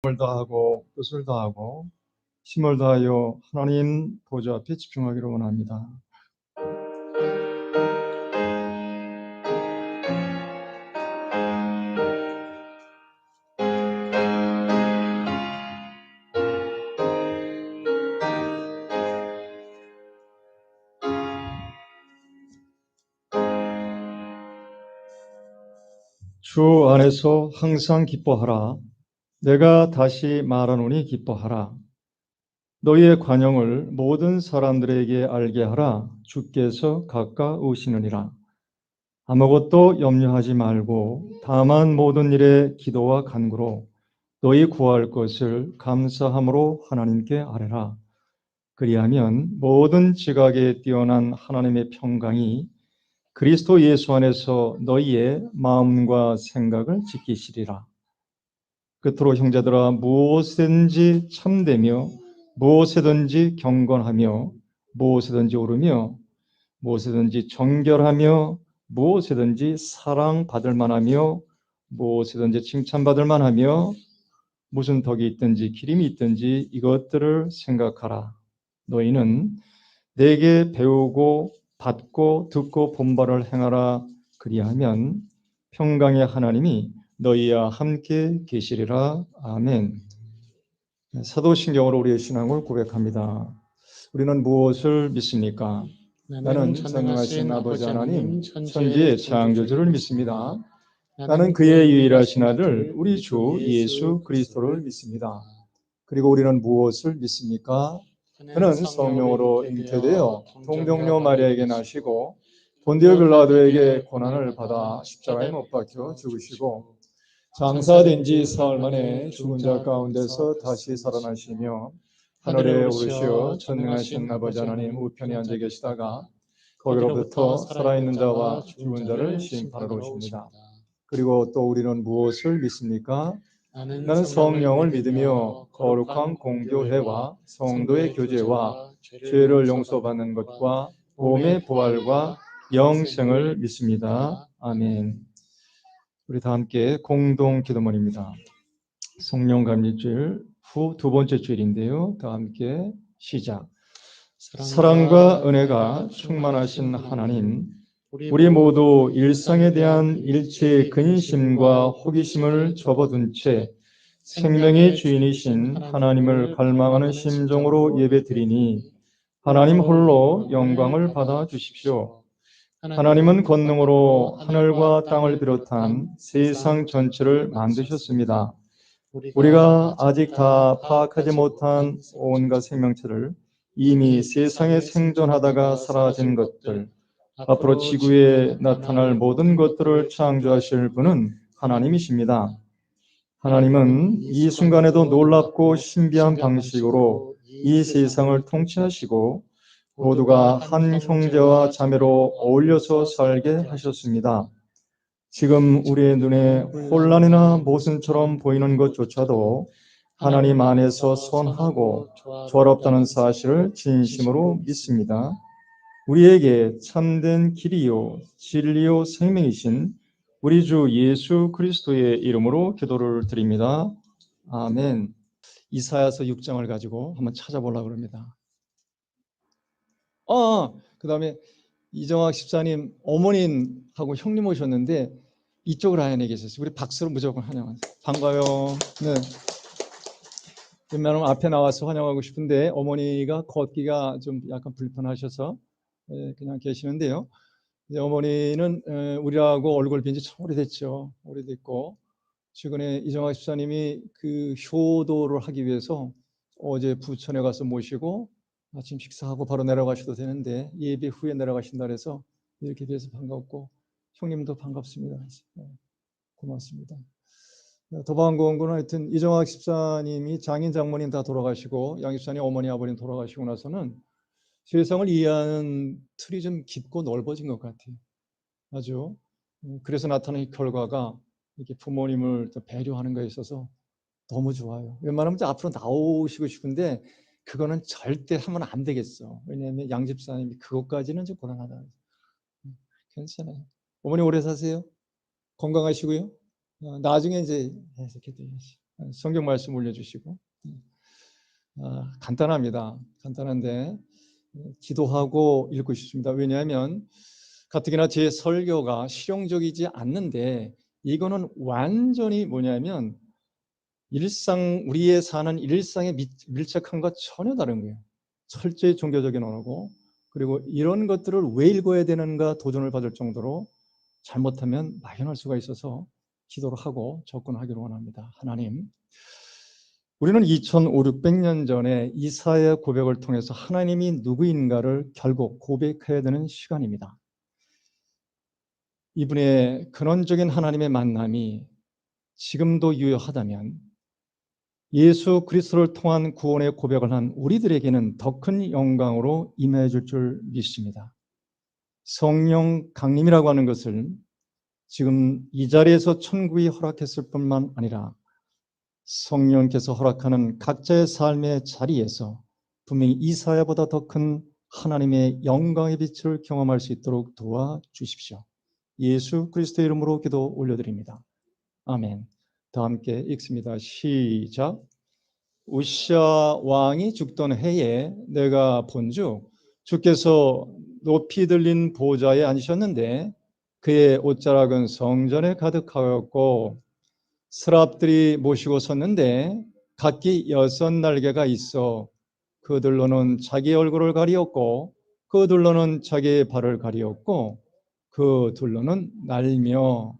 힘을 다하고 뜻을 다하고 힘을 다하여 하나님 보좌 앞에 집중하기를 원합니다. 주 안에서 항상 기뻐하라. 내가 다시 말하노니 기뻐하라. 너희의 관용을 모든 사람들에게 알게 하라. 주께서 가까우시느니라. 아무것도 염려하지 말고 다만 모든 일에 기도와 간구로 너희 구할 것을 감사함으로 하나님께 아뢰라. 그리하면 모든 지각에 뛰어난 하나님의 평강이 그리스도 예수 안에서 너희의 마음과 생각을 지키시리라. 끝으로 형제들아, 무엇이든지 참되며 무엇이든지 경건하며 무엇이든지 옳으며 무엇이든지 정결하며 무엇이든지 사랑받을 만하며 무엇이든지 칭찬받을 만하며 무슨 덕이 있든지 기림이 있든지 이것들을 생각하라. 너희는 내게 배우고 받고 듣고 본바를 행하라. 그리하면 평강의 하나님이 너희와 함께 계시리라. 아멘. 사도신경으로 우리의 신앙을 고백합니다. 우리는 무엇을 믿습니까? 나는 전능하신 아버지 하나님, 천지의 창조주를 믿습니다. 나는 그의 유일하신 아들 우리 주 예수 그리스도를 믿습니다. 그리고 우리는 무엇을 믿습니까? 그는 성령으로 잉태되어 동정녀 마리아에게 나시고 본디오 빌라도에게 고난을 받아 십자가에 못 박혀 죽으시고 장사된 지 사흘 만에 죽은 자 가운데서 다시 살아나시며 하늘에 오르시어 전능하신 아버지 하나님 우편에 앉아 계시다가 거기로부터 살아있는 자와 죽은 자를 심판하러 오십니다. 그리고 또 우리는 무엇을 믿습니까? 나는 성령을 믿으며 거룩한 공교회와 성도의 교제와 죄를 용서받는 것과 몸의 부활과 영생을 믿습니다. 아멘. 우리 다 함께 공동 기도문입니다. 성령 감리주일 후 두 번째 주일인데요. 다 함께 시작. 사랑과 은혜가 충만하신 하나님, 우리 모두 일상에 대한 일체의 근심과 호기심을 접어둔 채 생명의 주인이신 하나님을 갈망하는 심정으로 예배드리니 하나님 홀로 영광을 받아 주십시오. 하나님은 권능으로 하늘과 땅을 비롯한 세상 전체를 만드셨습니다. 우리가 아직 다 파악하지 못한 온갖 생명체를 이미 세상에 생존하다가 사라진 것들, 앞으로 지구에 나타날 모든 것들을 창조하실 분은 하나님이십니다. 하나님은 이 순간에도 놀랍고 신비한 방식으로 이 세상을 통치하시고 모두가 한 형제와 자매로 어울려서 살게 하셨습니다. 지금 우리의 눈에 혼란이나 모순처럼 보이는 것조차도 하나님 안에서 선하고 조화롭다는 사실을 진심으로 믿습니다. 우리에게 참된 길이요 진리요 생명이신 우리 주 예수 그리스도의 이름으로 기도를 드립니다. 아멘. 이사야서 6장을 가지고 한번 찾아보려고 합니다. 그 다음에 이정학 집사님 어머님하고 형님 오셨는데 이쪽 라인에 계셨어요. 우리 박수로 무조건 환영하세요. 반가워요. 네. 웬만하면 앞에 나와서 환영하고 싶은데 어머니가 걷기가 좀 약간 불편하셔서 그냥 계시는데요. 어머니는 우리하고 얼굴 뵌 지 참 오래됐죠. 오래됐고 최근에 이정학 집사님이 그 효도를 하기 위해서 어제 부천에 가서 모시고 아침 식사하고 바로 내려가셔도 되는데 예배 후에 내려가신다 그래서 이렇게 돼서 반갑고 형님도 반갑습니다. 고맙습니다. 더 반가운 건 하여튼 이정학 집사님이 장인 장모님 다 돌아가시고 양 집사님 어머니 아버님 돌아가시고 나서는 세상을 이해하는 틀이 좀 깊고 넓어진 것 같아요. 아주. 그래서 나타나는 결과가 이렇게 부모님을 더 배려하는 거에 있어서 너무 좋아요. 웬만하면 앞으로 나오시고 싶은데 그거는 절대 하면 안 되겠어. 왜냐하면 양 집사님이 그것까지는 좀 곤란하다. 괜찮아요. 어머니 오래 사세요. 건강하시고요. 나중에 이제 이렇게 돼야지. 성경 말씀 올려주시고. 간단합니다. 간단한데 기도하고 읽고 싶습니다. 왜냐하면 가뜩이나 제 설교가 실용적이지 않는데 이거는 완전히 뭐냐면 우리의 사는 일상에 밀착한 것 전혀 다른 거예요. 철저히 종교적인 언어고, 그리고 이런 것들을 왜 읽어야 되는가 도전을 받을 정도로 잘못하면 막연할 수가 있어서 기도를 하고 접근하기를 원합니다. 하나님, 우리는 2500~600년 전에 이사야의 고백을 통해서 하나님이 누구인가를 결국 고백해야 되는 시간입니다. 이분의 근원적인 하나님의 만남이 지금도 유효하다면 예수 그리스도를 통한 구원의 고백을 한 우리들에게는 더 큰 영광으로 임해 줄 믿습니다. 성령 강림이라고 하는 것을 지금 이 자리에서 천국이 허락했을 뿐만 아니라 성령께서 허락하는 각자의 삶의 자리에서 분명히 이사야보다 더 큰 하나님의 영광의 빛을 경험할 수 있도록 도와주십시오. 예수 그리스도의 이름으로 기도 올려드립니다. 아멘. 다 함께 읽습니다. 시작. 우시야 왕이 죽던 해에 내가 본즉 주께서 높이 들린 보좌에 앉으셨는데 그의 옷자락은 성전에 가득하였고 스랍들이 모시고 섰는데 각기 6날개가 있어 그들로는 자기 얼굴을 가리었고 그들로는 자기의 발을 가리었고 그들로는 날며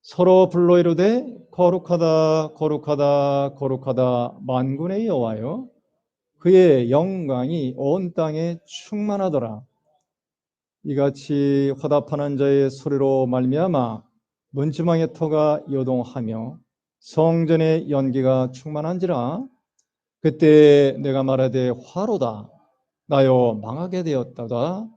서로 불러 이르되 거룩하다 거룩하다 거룩하다 만군의 여호와여 그의 영광이 온 땅에 충만하더라. 이같이 화답하는 자의 소리로 말미암아 문지방의 터가 요동하며 성전의 연기가 충만한지라. 그때 내가 말하되 화로다 나여 망하게 되었다다.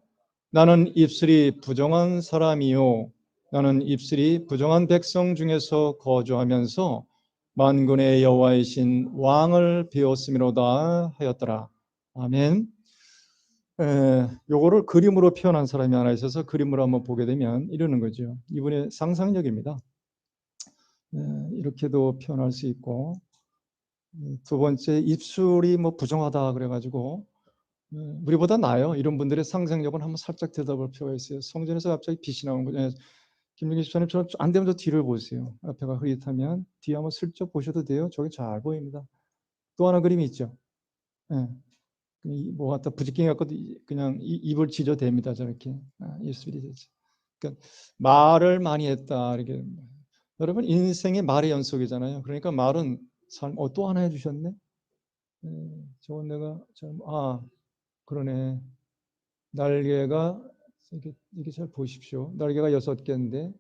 나는 입술이 부정한 사람이요 나는 입술이 부정한 백성 중에서 거주하면서 만군의 여호와이신 왕을 배웠음이로다 하였더라. 아멘. 요거를 그림으로 표현한 사람이 하나 있어서 그림으로 한번 보게 되면 이러는 거죠. 이분의 상상력입니다. 이렇게도 표현할 수 있고, 두 번째 입술이 뭐 부정하다 그래가지고 우리보다 나아요. 이런 분들의 상상력은 한번 살짝 들여다볼 필요가 있어요. 성전에서 갑자기 빛이 나오는 거예요. 김민기 집사님처럼 안 되면 저 뒤를 보세요. 앞에가 흐릿하면 뒤에 한번 슬쩍 보셔도 돼요. 저기 잘 보입니다. 또 하나 그림이 있죠. 뭐 갖다 부지깽이 갖고 그냥 입을 지져댑니다. 저렇게 입술이 되지. 그러니까 말을 많이 했다. 이렇게 여러분 인생의 말의 연속이잖아요. 그러니까 말은 삶. 또 하나 해주셨네. 저건 내가 그러네. 날개가 이렇게 잘 보십시오. 날개가 6개인데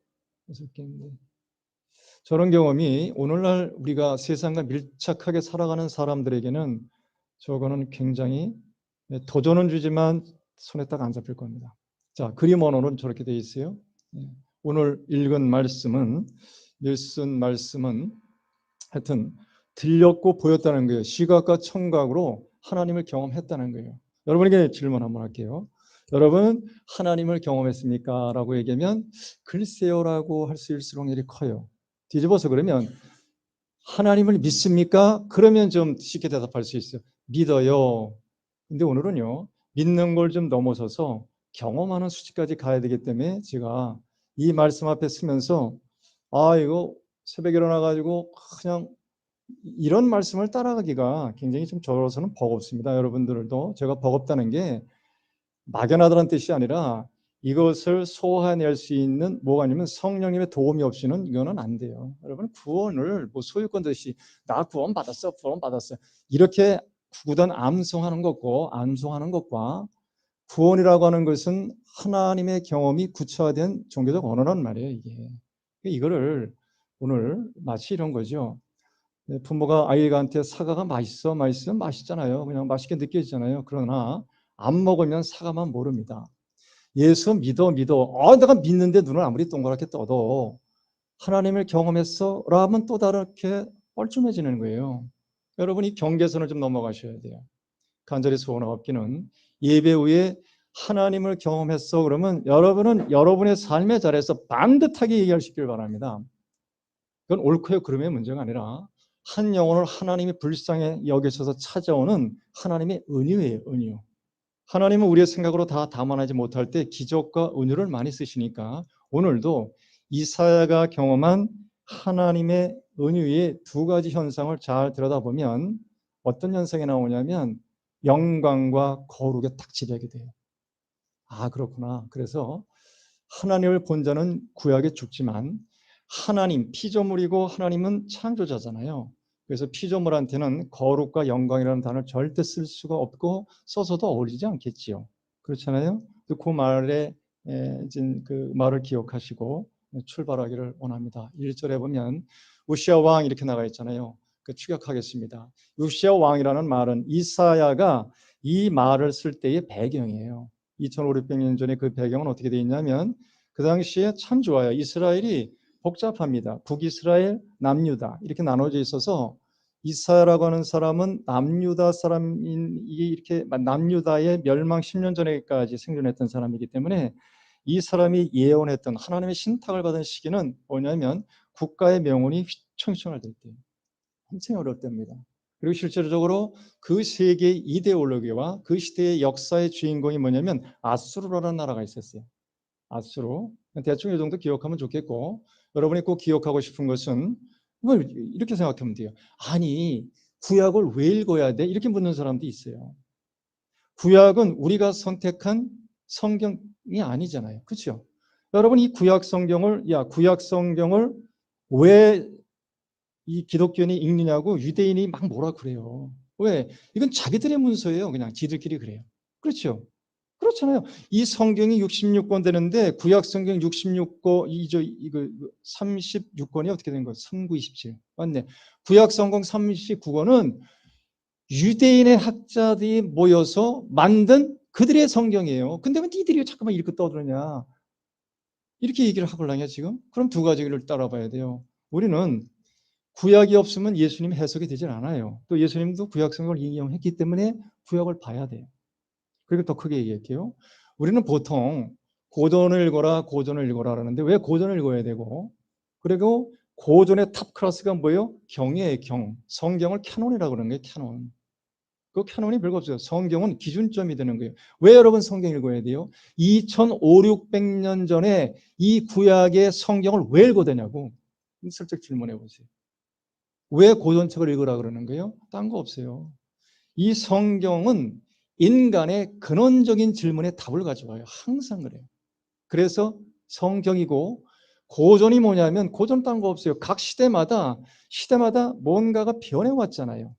6개인데 저런 경험이 오늘날 우리가 세상과 밀착하게 살아가는 사람들에게는 저거는 굉장히 도전은 주지만 손에 딱 안 잡힐 겁니다. 자, 그림 언어는 저렇게 되어 있어요. 오늘 읽은 말씀은 하여튼 들렸고 보였다는 거예요. 시각과 청각으로 하나님을 경험했다는 거예요. 여러분에게 질문 한번 할게요. 여러분 하나님을 경험했습니까? 라고 얘기하면 글쎄요라고 할 수 있을수록 일이 커요. 뒤집어서 그러면 하나님을 믿습니까? 그러면 좀 쉽게 대답할 수 있어요. 믿어요. 근데 오늘은요, 믿는 걸 좀 넘어서서 경험하는 수치까지 가야 되기 때문에 제가 이 말씀 앞에 서면서 이거 새벽에 일어나가지고 그냥 이런 말씀을 따라가기가 굉장히 좀 저로서는 버겁습니다. 여러분들도 제가 버겁다는 게 막연하다는 뜻이 아니라 이것을 소화해낼 수 있는 뭐가 아니면 성령님의 도움이 없이는 이거는 안 돼요. 여러분 구원을 뭐 소유권 듯이 나 구원 받았어 이렇게 구구단 암송하는 것과 구원이라고 하는 것은 하나님의 경험이 구체화된 종교적 언어란 말이에요. 이거를 오늘 마치 이런 거죠. 부모가 아이한테 사과가 맛있잖아요. 그냥 맛있게 느껴지잖아요. 그러나 안 먹으면 사과만 모릅니다. 예수 믿어. 내가 믿는데 눈을 아무리 동그랗게 떠도 하나님을 경험했어? 라면 또 다르게 뻘쭘해지는 거예요. 여러분 이 경계선을 좀 넘어가셔야 돼요. 간절히 소원하옵기는 예배 후에 하나님을 경험했어 그러면 여러분은 여러분의 삶의 자리에서 반듯하게 얘기하시길 바랍니다. 그건 옳고요 그름의 문제가 아니라 한 영혼을 하나님이 불쌍히 여기셔서 찾아오는 하나님의 은유예요. 은유. 하나님은 우리의 생각으로 다 담아내지 못할 때 기적과 은유를 많이 쓰시니까 오늘도 이사야가 경험한 하나님의 은유의 두 가지 현상을 잘 들여다보면 어떤 현상이 나오냐면 영광과 거룩에 딱 지배하게 돼요. 아, 그렇구나. 그래서 하나님을 본 자는 구약에 죽지만 하나님, 피조물이고 하나님은 창조자잖아요. 그래서 피조물한테는 거룩과 영광이라는 단어를 절대 쓸 수가 없고 써서도 어울리지 않겠지요. 그렇잖아요. 그 말에 그 말을 기억하시고 출발하기를 원합니다. 1절에 보면 우시아 왕 이렇게 나가 있잖아요. 그 추격하겠습니다. 우시아 왕이라는 말은 이사야가 이 말을 쓸 때의 배경이에요. 2500년 전에 그 배경은 어떻게 되어 있냐면 그 당시에 참 좋아요. 이스라엘이 복잡합니다. 북이스라엘, 남유다 이렇게 나눠져 있어서 이사야라고 하는 사람은 남유다 사람인 이렇게 남유다의 멸망 10년 전에까지 생존했던 사람이기 때문에 이 사람이 예언했던 하나님의 신탁을 받은 시기는 뭐냐면 국가의 명운이 휘청휘청할 때예요. 엄청 어려울 때입니다. 그리고 실질적으로 그 세계의 이데올로기와 그 시대의 역사의 주인공이 뭐냐면 아수르라는 나라가 있었어요. 아수르. 대충 이 정도 기억하면 좋겠고 여러분이 꼭 기억하고 싶은 것은 이렇게 생각하면 돼요. 아니 구약을 왜 읽어야 돼? 이렇게 묻는 사람도 있어요. 구약은 우리가 선택한 성경이 아니잖아요. 그렇죠? 여러분 이 구약 성경을 왜 이 기독교인이 읽느냐고 유대인이 막 뭐라 그래요. 왜? 이건 자기들의 문서예요. 그냥 지들끼리 그래요. 그렇죠? 그렇잖아요. 이 성경이 66권 되는데 구약 성경 66권 이거 36권이 어떻게 된 거예요? 3927. 맞네. 구약 성경 39권은 유대인의 학자들이 모여서 만든 그들의 성경이에요. 근데 왜 니들이 잠깐만 이렇게 떠드느냐? 이렇게 얘기를 하걸랑요 지금? 그럼 두 가지를 따라봐야 돼요. 우리는 구약이 없으면 예수님 해석이 되질 않아요. 또 예수님도 구약 성경을 인용했기 때문에 구약을 봐야 돼요. 그리고 더 크게 얘기할게요. 우리는 보통 고전을 읽어라 하는데 왜 고전을 읽어야 되고 그리고 고전의 탑 클래스가 뭐예요? 경이에요. 경. 성경을 캐논이라고 그러는 거예요. 캐논. 그 캐논이 별거 없어요. 성경은 기준점이 되는 거예요. 왜 여러분 성경 읽어야 돼요? 2500~600년 전에 이 구약의 성경을 왜 읽어야 되냐고 슬쩍 질문해 보세요. 왜 고전책을 읽으라 그러는 거예요? 딴 거 없어요. 이 성경은 인간의 근원적인 질문에 답을 가져와요. 항상 그래요. 그래서 성경이고 고전이 뭐냐면 고전 딴 거 없어요. 각 시대마다 뭔가가 변해왔잖아요.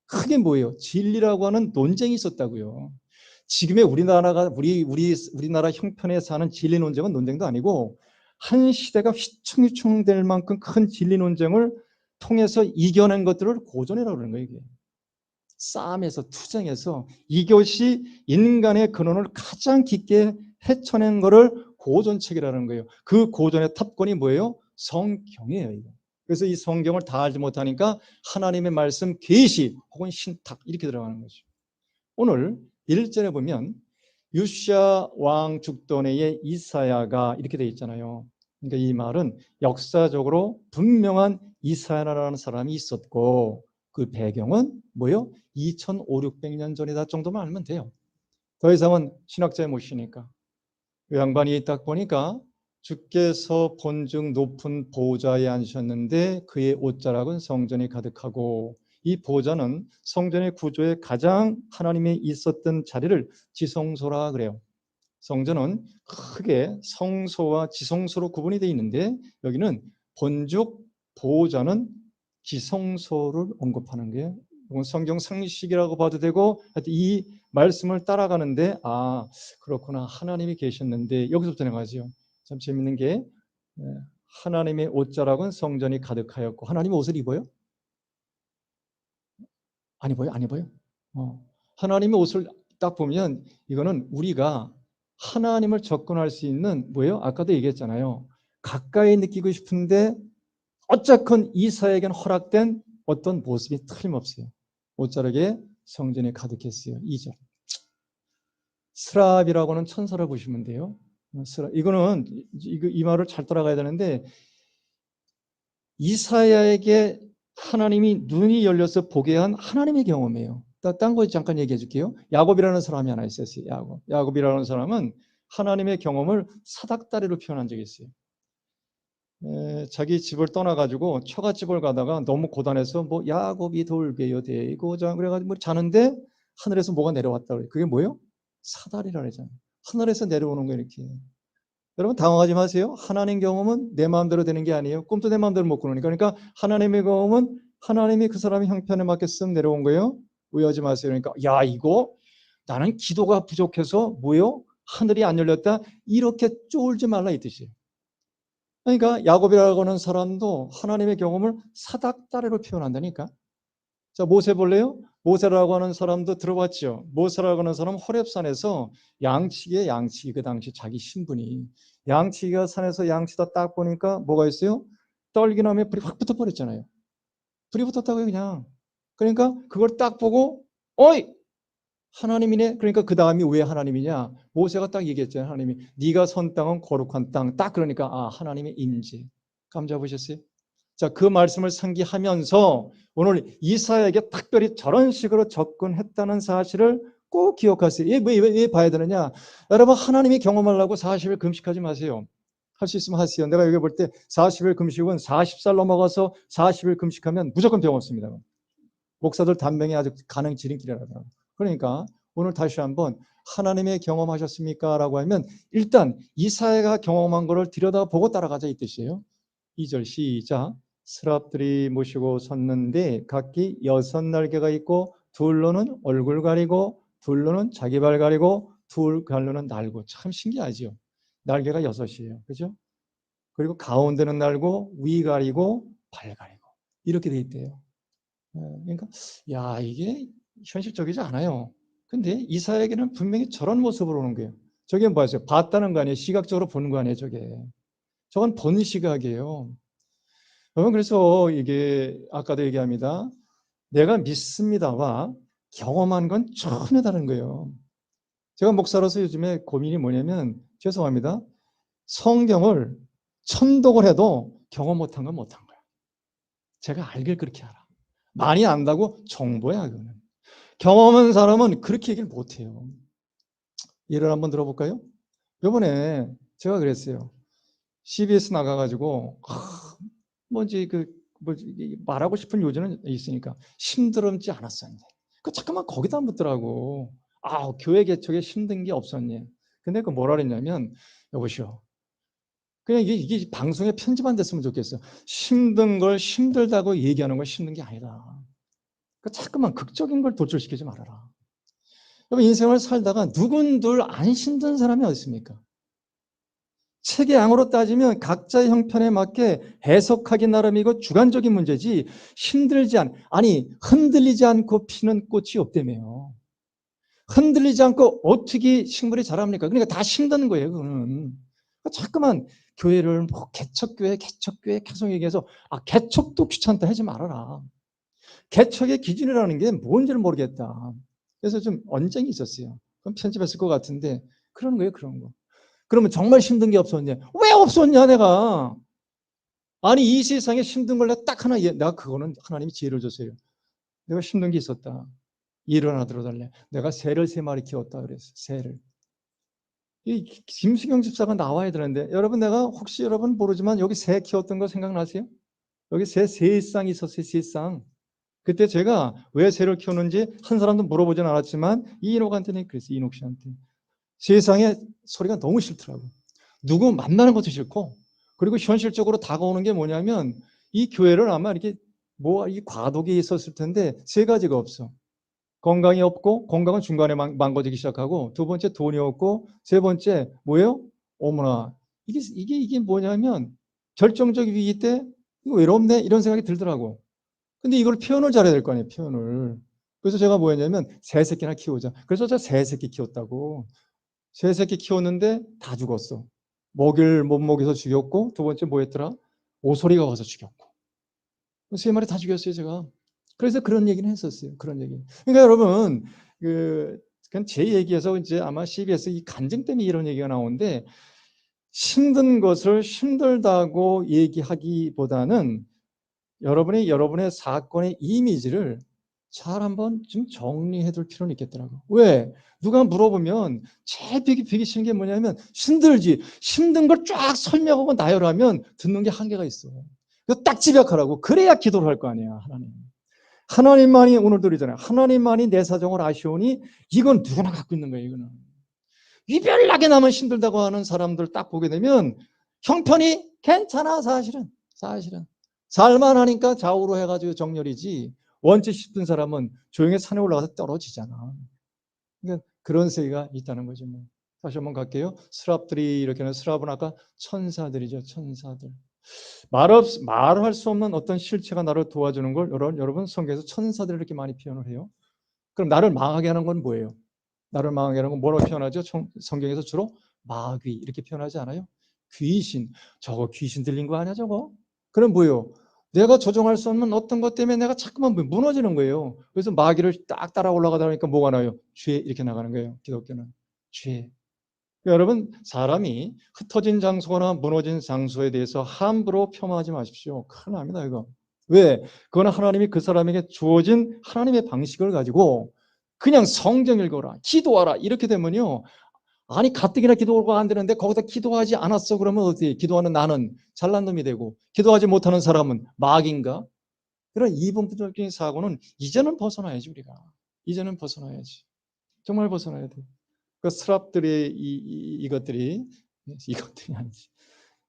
크게 뭐예요? 진리라고 하는 논쟁이 있었다고요. 지금의 우리나라 형편에 사는 진리 논쟁은 논쟁도 아니고 한 시대가 휘청휘청될 만큼 큰 진리 논쟁을 통해서 이겨낸 것들을 고전이라고 그러는 거예요. 이게. 싸움에서 투쟁해서 이것이 인간의 근원을 가장 깊게 헤쳐낸 것을 고전책이라는 거예요. 그 고전의 탑권이 뭐예요? 성경이에요. 이거. 그래서 이 성경을 다 알지 못하니까 하나님의 말씀 계시 혹은 신탁 이렇게 들어가는 거죠. 오늘 1절에 보면 유시아 왕 죽던 해에 이사야가 이렇게 돼 있잖아요. 그러니까 이 말은 역사적으로 분명한 이사야라는 사람이 있었고 그 배경은 뭐예요? 2500~600년 전이다 정도만 알면 돼요. 더 이상은 신학자에 모시니까. 그 양반이 딱 보니까 주께서 본즉 높은 보좌에 앉으셨는데 그의 옷자락은 성전이 가득하고 이 보좌는 성전의 구조에 가장 하나님이 있었던 자리를 지성소라 그래요. 성전은 크게 성소와 지성소로 구분이 되어 있는데 여기는 본즉 보좌는 지성소를 언급하는 게 성경 상식이라고 봐도 되고 이 말씀을 따라가는데 아 그렇구나 하나님이 계셨는데 여기서부터 나가죠. 참 재밌는 게 하나님의 옷자락은 성전이 가득하였고 하나님의 옷을 입어요? 안 입어요? 안 입어요? 하나님의 옷을 딱 보면 이거는 우리가 하나님을 접근할 수 있는 뭐예요? 아까도 얘기했잖아요. 가까이 느끼고 싶은데 어쨌건 이사야에게는 허락된 어떤 모습이 틀림없어요. 옷자락에 성전이 가득했어요. 2절. 스랍이라고는 천사를 보시면 돼요. 이거는 이 말을 잘 따라가야 되는데 이사야에게 하나님이 눈이 열려서 보게 한 하나님의 경험이에요. 딴 거 잠깐 얘기해 줄게요. 야곱이라는 사람이 하나 있었어요. 야곱이라는 사람은 하나님의 경험을 사닥다리로 표현한 적이 있어요. 자기 집을 떠나가지고 처갓집을 가다가 너무 고단해서 뭐 야곱이 돌베어 대고 자 그래가지고 뭐 자는데 하늘에서 뭐가 내려왔다 그래요. 그게 뭐예요? 사다리라 그러잖아요. 하늘에서 내려오는 거 이렇게. 여러분 당황하지 마세요. 하나님 경험은 내 마음대로 되는 게 아니에요. 꿈도 내 마음대로 못 꾸니까. 그러니까 하나님의 경험은 하나님이 그 사람의 형편에 맞게 쓱 내려온 거예요. 오해하지 마세요. 그러니까 야 이거 나는 기도가 부족해서 뭐요? 하늘이 안 열렸다. 이렇게 쫄지 말라 이 뜻이에요. 그러니까 야곱이라고 하는 사람도 하나님의 경험을 사닥다리로 표현한다니까. 자, 모세 볼래요? 모세라고 하는 사람도 들어봤죠. 모세라고 하는 사람은 호렙산에서 양치기 그 당시 자기 신분이 양치기가 산에서 양치다 딱 보니까 뭐가 있어요? 떨기나무에 불이 확 붙어버렸잖아요. 불이 붙었다고요 그냥. 그러니까 그걸 딱 보고 어이 하나님이네. 그러니까 그 다음이 왜 하나님이냐? 모세가 딱 얘기했잖아요. 하나님이 네가 선 땅은 거룩한 땅. 딱 그러니까 아 하나님의 임재. 감 잡으셨어요? 자, 그 말씀을 상기하면서 오늘 이사야에게 특별히 저런 식으로 접근했다는 사실을 꼭 기억하세요. 왜 봐야 되느냐? 여러분 하나님이 경험하려고 40일 금식하지 마세요. 할 수 있으면 하세요. 내가 여기 볼 때 40일 금식은 40살 넘어가서 40일 금식하면 무조건 병 없습니다. 목사들 단명이 아주 가능 지름길이라더라고요. 그러니까 오늘 다시 한번 하나님의 경험하셨습니까? 라고 하면 일단 이사야가 경험한 것을 들여다보고 따라가자 이 뜻이에요. 2절 시작. 스랍들이 모시고 섰는데 각기 6날개가 있고 둘로는 얼굴 가리고 둘로는 자기 발 가리고 둘 갈로는 날고. 참 신기하죠. 날개가 6이에요. 그죠? 그리고 가운데는 날고 위 가리고 발 가리고 이렇게 돼 있대요. 그러니까 야 이게 현실적이지 않아요. 근데 이사야에게는 분명히 저런 모습으로 오는 거예요. 저게 뭐였어요? 봤다는 거 아니에요. 시각적으로 보는 거 아니에요. 저건 본 시각이에요. 여러분 그래서 이게 아까도 얘기합니다. 내가 믿습니다와 경험한 건 전혀 다른 거예요. 제가 목사로서 요즘에 고민이 뭐냐면 죄송합니다. 성경을 천독을 해도 경험 못한 건 못한 거야. 제가 알길 그렇게 알아. 많이 안다고 정보야 그거는. 경험한 사람은 그렇게 얘기를 못해요. 예를 한번 들어볼까요? 이번에 제가 그랬어요. CBS 나가가지고 뭔지 말하고 싶은 요지는 있으니까 힘들었지 않았었니? 그 잠깐만 거기다 묻더라고. 아 교회 개척에 힘든 게 없었니? 근데 그 뭐라 그랬냐면 여보시오. 그냥 이게 방송에 편집 안 됐으면 좋겠어. 힘든 걸 힘들다고 얘기하는 건 힘든 게 아니다. 그 자꾸만 극적인 걸 도출시키지 말아라. 여러분 인생을 살다가 누군들 안 힘든 사람이 어디 있습니까? 책의 양으로 따지면 각자의 형편에 맞게 해석하기 나름이고 주관적인 문제지 흔들리지 않고 피는 꽃이 없다며요. 흔들리지 않고 어떻게 식물이 자랍니까? 그러니까 다 힘든 거예요. 그거는. 자꾸만 교회를 뭐 개척교회 계속 얘기해서 개척도 귀찮다 하지 말아라. 개척의 기준이라는 게 뭔지를 모르겠다. 그래서 좀 언쟁이 있었어요. 그럼 편집했을 것 같은데 그런 거예요. 그런 거. 그러면 정말 힘든 게 없었냐? 왜 없었냐 내가. 아니 이 세상에 힘든 걸 내가 딱 하나 내가 그거는 하나님이 지혜를 줬어요. 내가 힘든 게 있었다. 일을 하나 들어달래. 내가 새를 3마리 키웠다 그랬어. 새를. 이 김수경 집사가 나와야 되는데 여러분 내가 혹시 여러분 모르지만 여기 새 키웠던 거 생각나세요? 여기 새 3쌍이 있었어요. 3쌍. 그때 제가 왜 새를 키우는지 한 사람도 물어보진 않았지만 이인옥한테는 그랬어요. 이인옥 씨한테. 세상에 소리가 너무 싫더라고. 누구 만나는 것도 싫고 그리고 현실적으로 다가오는 게 뭐냐면 이 교회를 아마 이렇게 이 과도기에 있었을 텐데 3가지가 없어. 건강이 없고 건강은 중간에 망가지기 시작하고 두 번째 돈이 없고 세 번째 뭐예요? 어머나 이게 뭐냐면 결정적 위기 때 이거 외롭네 이런 생각이 들더라고. 근데 이걸 표현을 잘해야 될 거 아니에요. 표현을. 그래서 제가 뭐 했냐면 새 새끼나 키우자. 그래서 제가 새 새끼 키웠다고. 새 새끼 키웠는데 다 죽었어. 먹이를 못 먹여서 죽였고 두 번째 뭐 했더라? 오소리가 와서 죽였고. 3마리 다 죽였어요 제가. 그래서 그런 얘기는 했었어요. 그런 얘기. 그러니까 여러분 그건 제 얘기에서 이제 아마 CBS 이 간증 때문에 이런 얘기가 나오는데 힘든 것을 힘들다고 얘기하기보다는 여러분의 사건의 이미지를 잘 한번 좀 정리해 둘 필요는 있겠더라고. 왜? 누가 물어보면 제일 비기 싫은 게 뭐냐면 힘들지. 힘든 걸 쫙 설명하고 나열하면 듣는 게 한계가 있어. 그거 딱 집약하라고. 그래야 기도를 할 거 아니야, 하나님. 하나님만이 오늘도 그러잖아요. 하나님만이 내 사정을 아시오니 이건 누구나 갖고 있는 거예요, 이거는. 이별나게 나면 힘들다고 하는 사람들 딱 보게 되면 형편이 괜찮아, 사실은. 살만하니까 좌우로 해가지고 정렬이지. 원치 싶은 사람은 조용히 산에 올라가서 떨어지잖아. 그러니까 그런 세계가 있다는 거죠. 뭐. 다시 한번 갈게요. 스랍들이 이렇게 하는 스랍은 아까 천사들이죠. 천사들. 말할 수 없는 어떤 실체가 나를 도와주는 걸 여러분 성경에서 천사들 이렇게 많이 표현을 해요. 그럼 나를 망하게 하는 건 뭐예요? 나를 망하게 하는 건 뭐라고 표현하죠? 성경에서 주로 마귀 이렇게 표현하지 않아요? 귀신. 저거 귀신 들린 거 아니야 저거? 그럼 뭐예요? 내가 조정할 수 없는 어떤 것 때문에 내가 자꾸만 무너지는 거예요. 그래서 마귀를 딱 따라 올라가다 보니까 뭐가 나요? 죄 이렇게 나가는 거예요. 기독교는. 죄. 여러분 사람이 흩어진 장소나 무너진 장소에 대해서 함부로 폄하하지 마십시오. 큰일 납니다 이거. 왜? 그건 하나님이 그 사람에게 주어진 하나님의 방식을 가지고 그냥 성경 읽어라, 기도하라 이렇게 되면요. 아니 가뜩이나 기도가 안 되는데 거기다 기도하지 않았어 그러면 어떻게 기도하는 나는 잘난 놈이 되고 기도하지 못하는 사람은 마귀인가? 그런 이분법적인 사고는 이제는 벗어나야지 우리가. 이제는 벗어나야지. 정말 벗어나야 돼. 그 스랍들의 이것들이 아니지.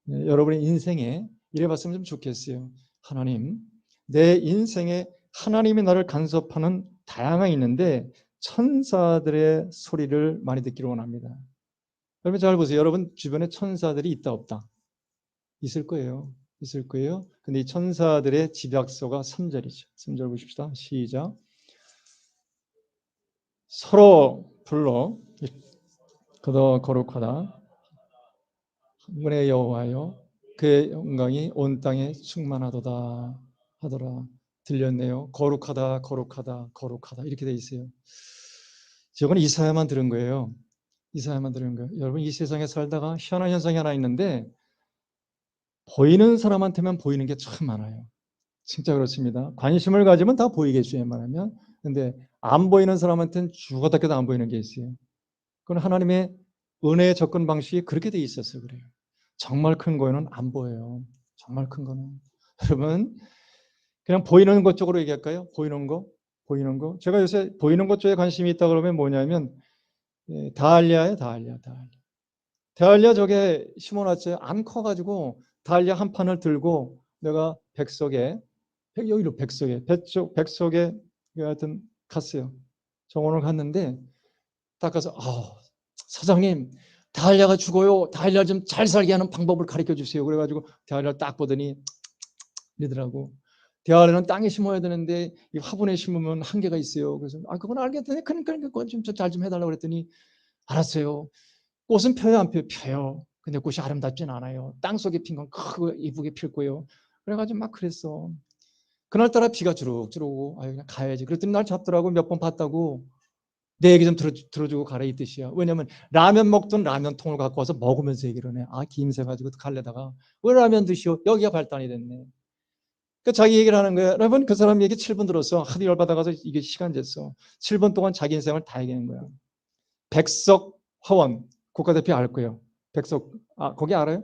네, 여러분의 인생에 이래 봤으면 좀 좋겠어요. 하나님, 내 인생에 하나님이 나를 간섭하는 다양한 있는데 천사들의 소리를 많이 듣기를 원합니다. 여러분 잘 보세요. 여러분 주변에 천사들이 있다 없다? 있을 거예요. 있을 거예요. 근데 이 천사들의 집약소가 3절이죠. 3절 보십시다. 시작. 서로 불러 그도 거룩하다. 문의 여호와여 그의 영광이 온 땅에 충만하도다 하더라. 들렸네요. 거룩하다 거룩하다 거룩하다 이렇게 돼 있어요. 저건 이사야만 들은 거예요. 이사야만 들은 거예요. 여러분 이 세상에 살다가 희한한 현상이 하나 있는데 보이는 사람한테만 보이는 게 참 많아요. 진짜 그렇습니다. 관심을 가지면 다 보이겠죠, 웬만하면. 근데 안 보이는 사람한테는 죽었다 깨도 안 보이는 게 있어요. 그건 하나님의 은혜의 접근 방식이 그렇게 돼 있어서 그래요. 정말 큰 거는 안 보여요. 정말 큰 거는. 여러분, 그냥 보이는 것 쪽으로 얘기할까요? 보이는 거? 보이는 거? 제가 요새 보이는 것 쪽에 관심이 있다 그러면 뭐냐면, 다알리아예요, 다알리아. 다알리아 저게 심어놨어요. 안 커가지고 다알리아 한 판을 들고 내가 백석에 여기로 백석에 하여튼 갔어요. 정원을 갔는데 딱 가서 사장님 다알리아가 죽어요. 다알리아 좀 잘 살게 하는 방법을 가르쳐 주세요. 그래가지고 다알리아를 딱 보더니 이러더라고. 다알리아는 땅에 심어야 되는데 이 화분에 심으면 한계가 있어요. 그래서 그건 알겠더니 그러니까 그건 좀 잘 좀 해달라고 그랬더니 알았어요. 꽃은 펴요 안 펴요? 펴요. 근데 꽃이 아름답진 않아요. 땅 속에 핀 건 크고 이쁘게 필 거예요. 그래가지고 막 그랬어. 그날따라 비가 주룩주룩 오고 그냥 가야지. 그랬더니 날 잡더라고. 몇 번 봤다고. 내 얘기 좀 들어주고 가라 이 뜻이야. 왜냐면 라면 먹던 라면통을 갖고 와서 먹으면서 얘기를 해. 김새 가지고 갈래다가 왜 라면 드시오? 여기가 발단이 됐네. 그러니까 자기 얘기를 하는 거야. 여러분 그 사람 얘기 7분 들었어. 하도 열받아가서 이게 시간 쟀어. 7분 동안 자기 인생을 다 얘기하는 거야. 백석 화원 국가대표 알 거예요. 백석 거기 알아요?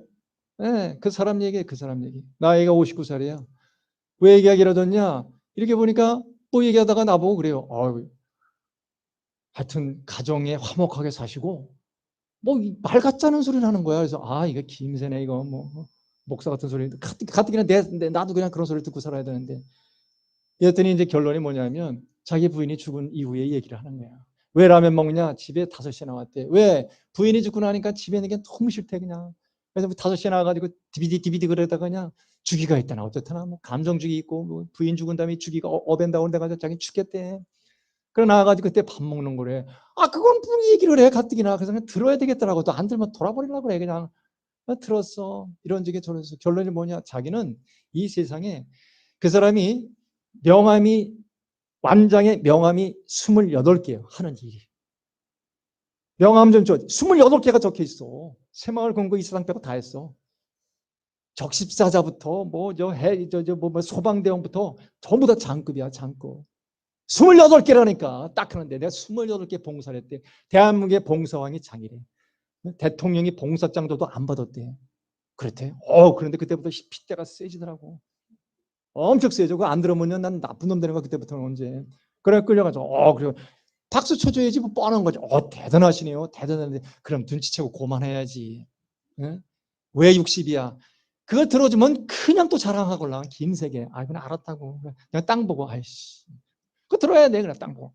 네, 그 사람 얘기해. 그 사람 얘기. 나이가 59살이야. 왜 얘기하기로 뒀냐? 이렇게 보니까 또 얘기하다가 나보고 그래요. 하여튼 가정에 화목하게 사시고 뭐 말 같자는 소리를 하는 거야. 그래서 이거 김새네 이거 뭐 목사 같은 소리. 가뜩이나 나도 그냥 그런 소리 듣고 살아야 되는데. 이랬더니 이제 결론이 뭐냐면 자기 부인이 죽은 이후에 얘기를 하는 거야. 왜 라면 먹냐? 집에 5시에 나왔대. 왜? 부인이 죽고 나니까 집에 있는 게 너무 싫대 그냥. 그래서 5시에 나와가지고 디비디 그러다가 그냥 주기가 있다나 어떻다나 뭐 감정주기 있고 뭐 부인 죽은 다음에 주기가 어벤다운 데가서 자기 죽겠대. 그래 나와가지고 그때 밥 먹는 거래. 그건 무슨 얘기를 해 가뜩이나. 그래서 그냥 들어야 되겠더라고. 또 안 들면 돌아버리려고 그래 그냥. 들었어. 이런 적이 저랬어. 결론이 뭐냐? 자기는 이 세상에 그 사람이 명함이 완장의 명함이 28개예요. 하는 일이. 명함 좀 줘. 28개가 적혀 있어. 새마을 금고 이 세상 빼고 다 했어. 적십사자부터 뭐 소방대원부터 전부 다 장급이야, 장급. 28개라니까 딱 하는데 내가 28개 봉사를 했대. 대한민국의 봉사왕이 장이래. 대통령이 봉사장도도 안 받았대. 그랬대. 그런데 그때부터 핏대가 세지더라고. 엄청 세죠. 그거 안 들으면 난 나쁜 놈 되는 거 그때부터는 언제. 그래 끌려가지고 그래 박수 쳐줘야지 뭐 뻔한 거죠. 대단하시네요. 대단한데 그럼 눈치채고 고만해야지. 예? 왜 60이야? 그거 들어주면 그냥 또 자랑하고 올라 긴 세계. 그냥 알았다고. 그냥 땅 보고 아이씨. 그거 들어야 돼 그냥 땅 보고.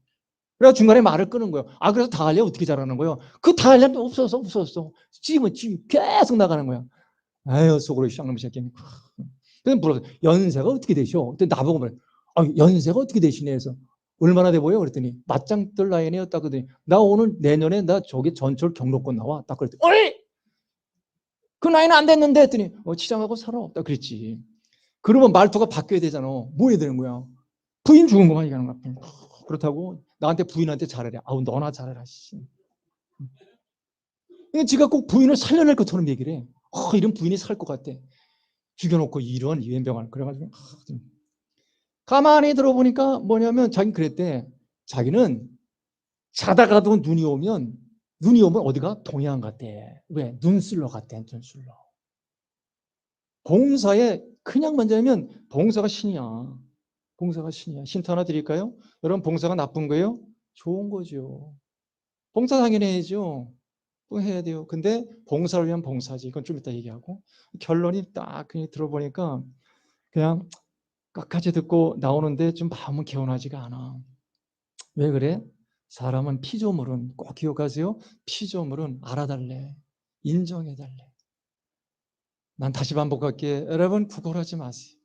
그래서 중간에 말을 끄는 거예요. 그래서 다 할래 어떻게 잘하는 거예요? 그 다 할래 없었어. 지금은 계속 나가는 거야. 아유 속으로 쌍놈 새끼. 그래서 물어서 연세가 어떻게 되셔? 그때 나보고 말해. 연세가 어떻게 되시네 해서 얼마나 돼 보여? 그랬더니 맞짱뜰 나이네요. 딱 그랬더니 나 오늘 내년에 나 저기 전철 경로권 나와. 딱 그랬더니 어이! 그 나이는 안 됐는데 했더니 치장하고 살아. 딱 그랬지. 그러면 말투가 바뀌어야 되잖아. 뭐 해야 되는 거야? 부인 죽은 것만 얘기하는 거야. 그렇다고 나한테 부인한테 잘해라. 너나 잘해라. 지가 꼭 부인을 살려낼 것처럼 얘기를 해. 이런 부인이 살 것 같아. 죽여놓고 이런 이wen병을 그래가지고 가만히 들어보니까 뭐냐면 자기는 그랬대. 자기는 자다가도 눈이 오면 어디가 동해안 갔대. 왜? 눈 쓸러 갔대. 눈 쓸러. 봉사에 그냥 만지면 봉사가 신이야. 봉사가 신이야. 힌트 하나 드릴까요? 여러분 봉사가 나쁜 거예요? 좋은 거죠. 봉사 당연히 해야죠. 또 해야 돼요. 근데 봉사를 위한 봉사지. 이건 좀 이따 얘기하고. 결론이 딱 그냥 들어보니까 그냥 끝까지 듣고 나오는데 좀 마음은 개운하지가 않아. 왜 그래? 사람은 피조물은 꼭 기억하세요. 피조물은 알아달래. 인정해달래. 난 다시 반복할게. 여러분 구걸하지 마세요.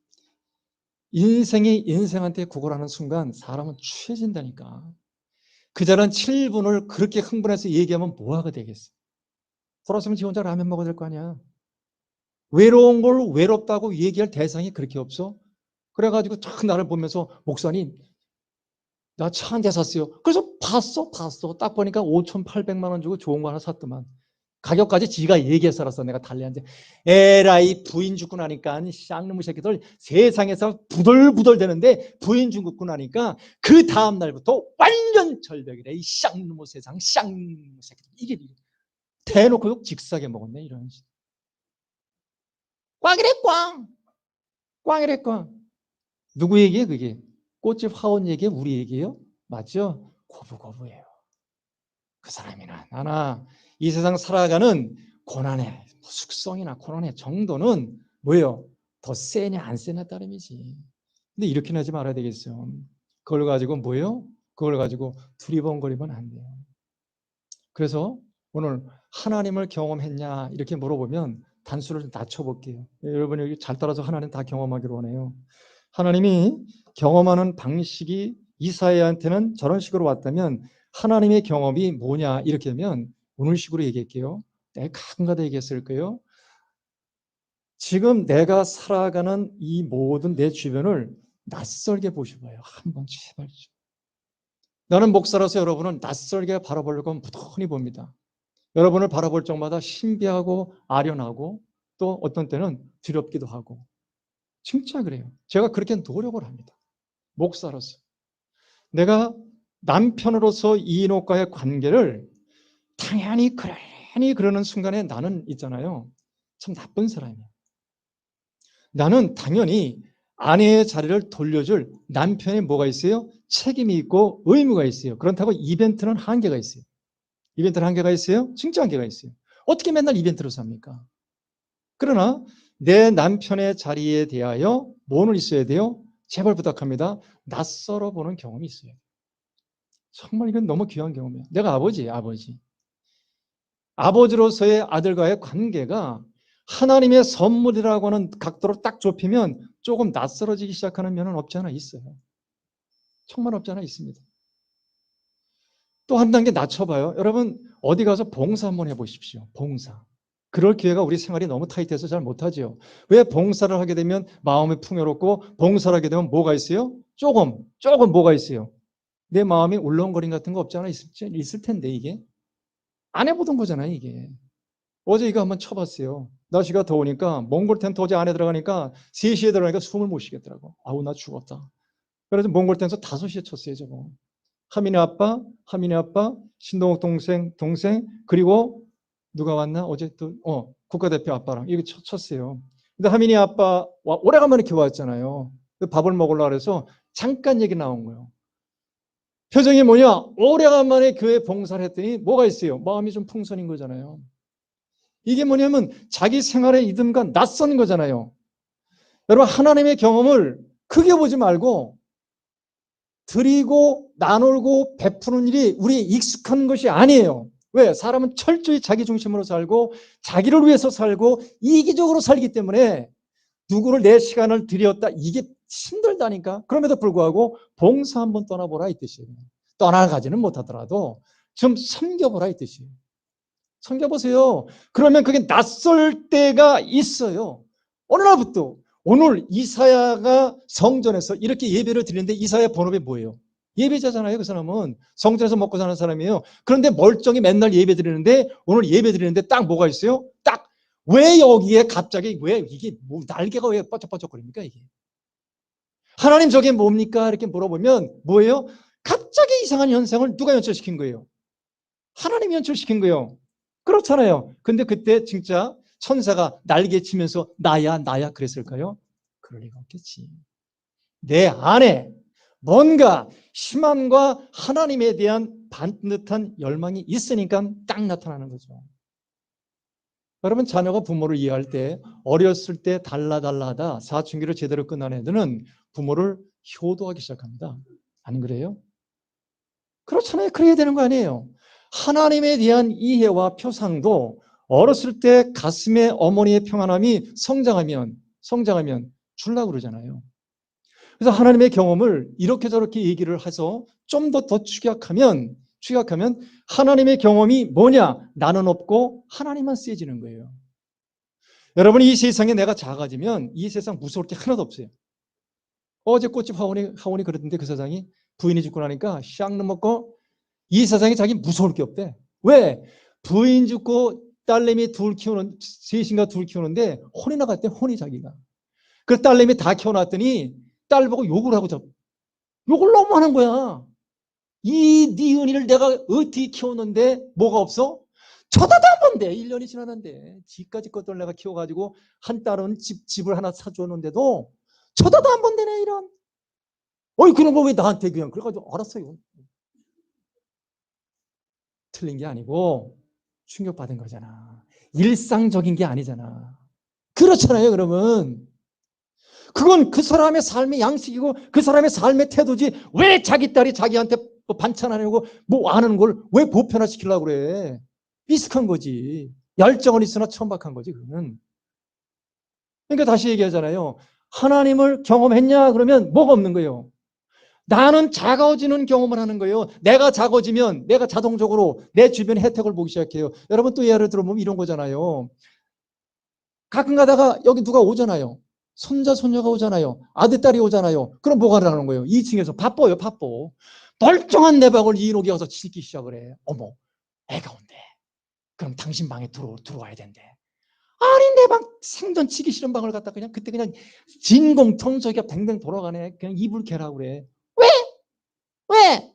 인생이 인생한테 구걸하는 순간 사람은 취해진다니까. 그 자는 7분을 그렇게 흥분해서 얘기하면 뭐하게 되겠어. 돌아서면 지 혼자 라면 먹어야 될 거 아니야. 외로운 걸 외롭다고 얘기할 대상이 그렇게 없어. 그래가지고 쫙 나를 보면서 목사님 나 차 한 대 샀어요. 그래서 봤어. 딱 보니까 5,800만 원 주고 좋은 거 하나 샀더만. 가격까지 지가 얘기해서 알았어. 내가 달래한테. 에라이 부인 죽고 나니까 쌍놈의 새끼들 세상에서 부들부들 되는데 부인 죽고 나니까 그 다음 날부터 완전 절벽이래. 이 쌍놈의 세상 쌍놈의 새끼들. 이게 대놓고 욕 직사게 먹었네. 이런 식으로. 꽝이래 꽝. 꽝이래 꽝. 누구 얘기예요 그게? 꽃집 화원 얘기예요? 우리 얘기예요? 맞죠? 고부고부예요. 그 사람이나 나나 이 세상 살아가는 고난의 숙성이나 고난의 정도는 뭐예요? 더 세냐 안 세냐 따름이지. 근데 이렇게는 하지 말아야 되겠어요. 그걸 가지고 뭐예요? 그걸 가지고 두리번거리면 안 돼요. 그래서 오늘 하나님을 경험했냐 이렇게 물어보면 단수를 낮춰볼게요. 여러분 여기 잘 따라서 하나님 다 경험하기로 원해요. 하나님이 경험하는 방식이 이사야한테는 저런 식으로 왔다면 하나님의 경험이 뭐냐 이렇게 하면 오늘 식으로 얘기할게요. 내가 가끔가다 얘기했을 거예요. 지금 내가 살아가는 이 모든 내 주변을 낯설게 보셔봐요. 한번 제발 좀. 나는 목사라서 여러분은 낯설게 바라보려고 무던히 봅니다. 여러분을 바라볼 적마다 신비하고 아련하고 또 어떤 때는 두렵기도 하고 진짜 그래요. 제가 그렇게 노력을 합니다. 목사로서. 내가 남편으로서 이인옥과의 관계를 당연히 그러는 순간에 나는 있잖아요. 참 나쁜 사람이야. 나는 당연히 아내의 자리를 돌려줄 남편의 뭐가 있어요? 책임이 있고 의무가 있어요. 그렇다고 이벤트는 한계가 있어요. 이벤트는 한계가 있어요? 진짜 한계가 있어요. 어떻게 맨날 이벤트로 삽니까? 그러나 내 남편의 자리에 대하여 뭐는 있어야 돼요? 제발 부탁합니다. 낯설어 보는 경험이 있어요. 정말 이건 너무 귀한 경험이에요. 내가 아버지로서의 아들과의 관계가 하나님의 선물이라고 하는 각도로 딱 좁히면 조금 낯설어지기 시작하는 면은 없지 않아 있어요. 정말 없지 않아 있습니다. 또 한 단계 낮춰봐요. 여러분 어디 가서 봉사 한번 해보십시오. 봉사. 그럴 기회가 우리 생활이 너무 타이트해서 잘 못하죠. 왜 봉사를 하게 되면 마음이 풍요롭고 봉사를 하게 되면 뭐가 있어요? 조금 뭐가 있어요? 내 마음이 울렁거림 같은 거 없지 않아 있을 텐데 이게 안 해보던 거잖아요 이게. 어제 이거 한번 쳐봤어요. 날씨가 더우니까 몽골 텐트 어제 안에 들어가니까 3시에 들어가니까 숨을 못 쉬겠더라고. 아우 나 죽었다. 그래서 몽골 텐트 5시에 쳤어요. 저거. 하민이 아빠, 신동욱 동생 그리고 누가 왔나? 어제 또 국가대표 아빠랑 이렇게 쳤어요. 근데 하민이 아빠 오래간만에 교회 왔잖아요. 밥을 먹으려고 그래서 잠깐 얘기 나온 거예요. 표정이 뭐냐? 오래간만에 교회 봉사를 했더니 뭐가 있어요? 마음이 좀 풍선인 거잖아요. 이게 뭐냐면 자기 생활의 이듬과 낯선 거잖아요. 여러분 하나님의 경험을 크게 보지 말고 드리고 나누고 베푸는 일이 우리의 익숙한 것이 아니에요. 왜? 사람은 철저히 자기 중심으로 살고 자기를 위해서 살고 이기적으로 살기 때문에 누구를 내 시간을 들였다 이게 힘들다니까. 그럼에도 불구하고 봉사 한번 떠나보라 이 뜻이에요. 떠나가지는 못하더라도 좀 섬겨보라 이 뜻이에요. 섬겨보세요. 그러면 그게 낯설 때가 있어요. 어느 날부터 오늘 이사야가 성전에서 이렇게 예배를 드리는데 이사야 본업이 뭐예요? 예배자잖아요. 그 사람은 성전에서 먹고 사는 사람이에요. 그런데 멀쩡히 맨날 예배 드리는데 오늘 예배 드리는데 딱 뭐가 있어요? 딱 왜 여기에 갑자기 왜 이게 뭐 날개가 왜 뻐쩍뻐쩍거립니까 이게? 하나님 저게 뭡니까? 이렇게 물어보면 뭐예요? 갑자기 이상한 현상을 누가 연출시킨 거예요? 하나님이 연출시킨 거예요. 그렇잖아요. 근데 그때 진짜 천사가 날개 치면서 나야 나야 그랬을까요? 그럴 리가 없겠지. 내 안에 뭔가 희망과 하나님에 대한 반듯한 열망이 있으니까 딱 나타나는 거죠. 여러분 자녀가 부모를 이해할 때 어렸을 때 달라하다 사춘기를 제대로 끝난 애들은 부모를 효도하기 시작합니다. 안 그래요? 그렇잖아요. 그래야 되는 거 아니에요. 하나님에 대한 이해와 표상도 어렸을 때 가슴에 어머니의 평안함이 성장하면 주려고 그러잖아요. 그래서 하나님의 경험을 이렇게 저렇게 얘기를 해서 좀 더 축약하면 하나님의 경험이 뭐냐? 나는 없고 하나님만 세지는 거예요. 여러분 이 세상에 내가 작아지면 이 세상 무서울 게 하나도 없어요. 어제 꽃집 하원이 그랬는데 그 사장이 부인이 죽고 나니까 샥 먹고 이 세상에 자기 무서울 게 없대. 왜? 부인 죽고 딸내미 셋인가 둘 키우는데 혼이 나갔대. 혼이 자기가. 그 딸내미 다 키워놨더니 딸 보고 욕을 하고 욕을 너무 하는 거야. 이 니은이를 내가 어떻게 키웠는데 뭐가 없어? 쳐다도 안 본대. 1년이 지났는데 지까지 것들 내가 키워가지고 한 딸은 집을 하나 사주었는데도 쳐다도 안 본대네 이런. 어이 그런 거 왜 나한테 그냥 그래가지고 알았어요. 틀린 게 아니고 충격받은 거잖아. 일상적인 게 아니잖아. 그렇잖아요, 그러면. 그건 그 사람의 삶의 양식이고 그 사람의 삶의 태도지 왜 자기 딸이 자기한테 반찬하려고 뭐 아는 걸 왜 보편화시키려고 그래. 비슷한 거지. 열정은 있으나 천박한 거지, 그거는. 그러니까 다시 얘기하잖아요. 하나님을 경험했냐? 그러면 뭐가 없는 거예요. 나는 작아지는 경험을 하는 거예요. 내가 작아지면 내가 자동적으로 내 주변의 혜택을 보기 시작해요. 여러분 또 예를 들어보면 이런 거잖아요. 가끔 가다가 여기 누가 오잖아요. 손자, 손녀가 오잖아요. 아들, 딸이 오잖아요. 그럼 뭐가 하는 거예요? 2층에서 바빠요, 바빠. 멀쩡한 내 방을 이인옥이 가서 치기 시작을 해. 어머, 애가 온대. 그럼 당신 방에 들어와야 된대. 아니, 내 방 생전 치기 싫은 방을 갖다 그때 그냥 진공청소기가 뱅뱅 돌아가네. 그냥 이불 개라고 그래. 왜? 왜?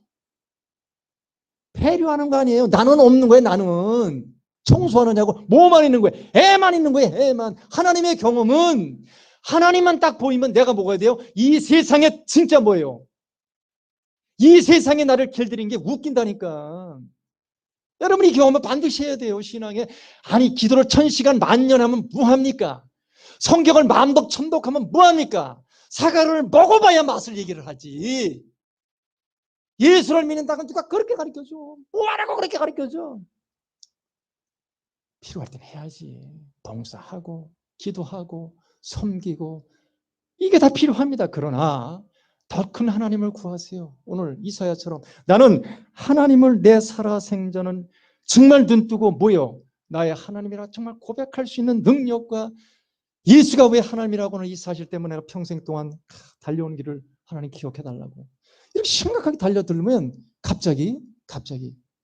배려하는 거 아니에요. 나는 없는 거예요, 나는. 청소하느냐고. 뭐만 있는 거예요? 애만 있는 거예요, 애만. 하나님의 경험은 하나님만 딱 보이면 내가 뭐가 돼요? 이 세상에 진짜 뭐예요? 이 세상에 나를 길들인 게 웃긴다니까. 여러분이 경험을 반드시 해야 돼요, 신앙에. 아니, 기도를 1000시간 만년 하면 뭐합니까? 성경을 만독 천독하면 뭐합니까? 사과를 먹어봐야 맛을 얘기를 하지. 예수를 믿는다고 누가 그렇게 가르쳐줘? 뭐하라고 그렇게 가르쳐줘? 필요할 때는 해야지. 봉사하고 기도하고 섬기고 이게 다 필요합니다. 그러나 더 큰 하나님을 구하세요. 오늘 이사야처럼 나는 하나님을 내 살아생전은 정말 눈뜨고 뭐요? 나의 하나님이라 정말 고백할 수 있는 능력과 예수가 왜 하나님이라고는 이 사실 때문에 내가 평생 동안 달려온 길을 하나님 기억해달라고 이렇게 심각하게 달려들면 갑자기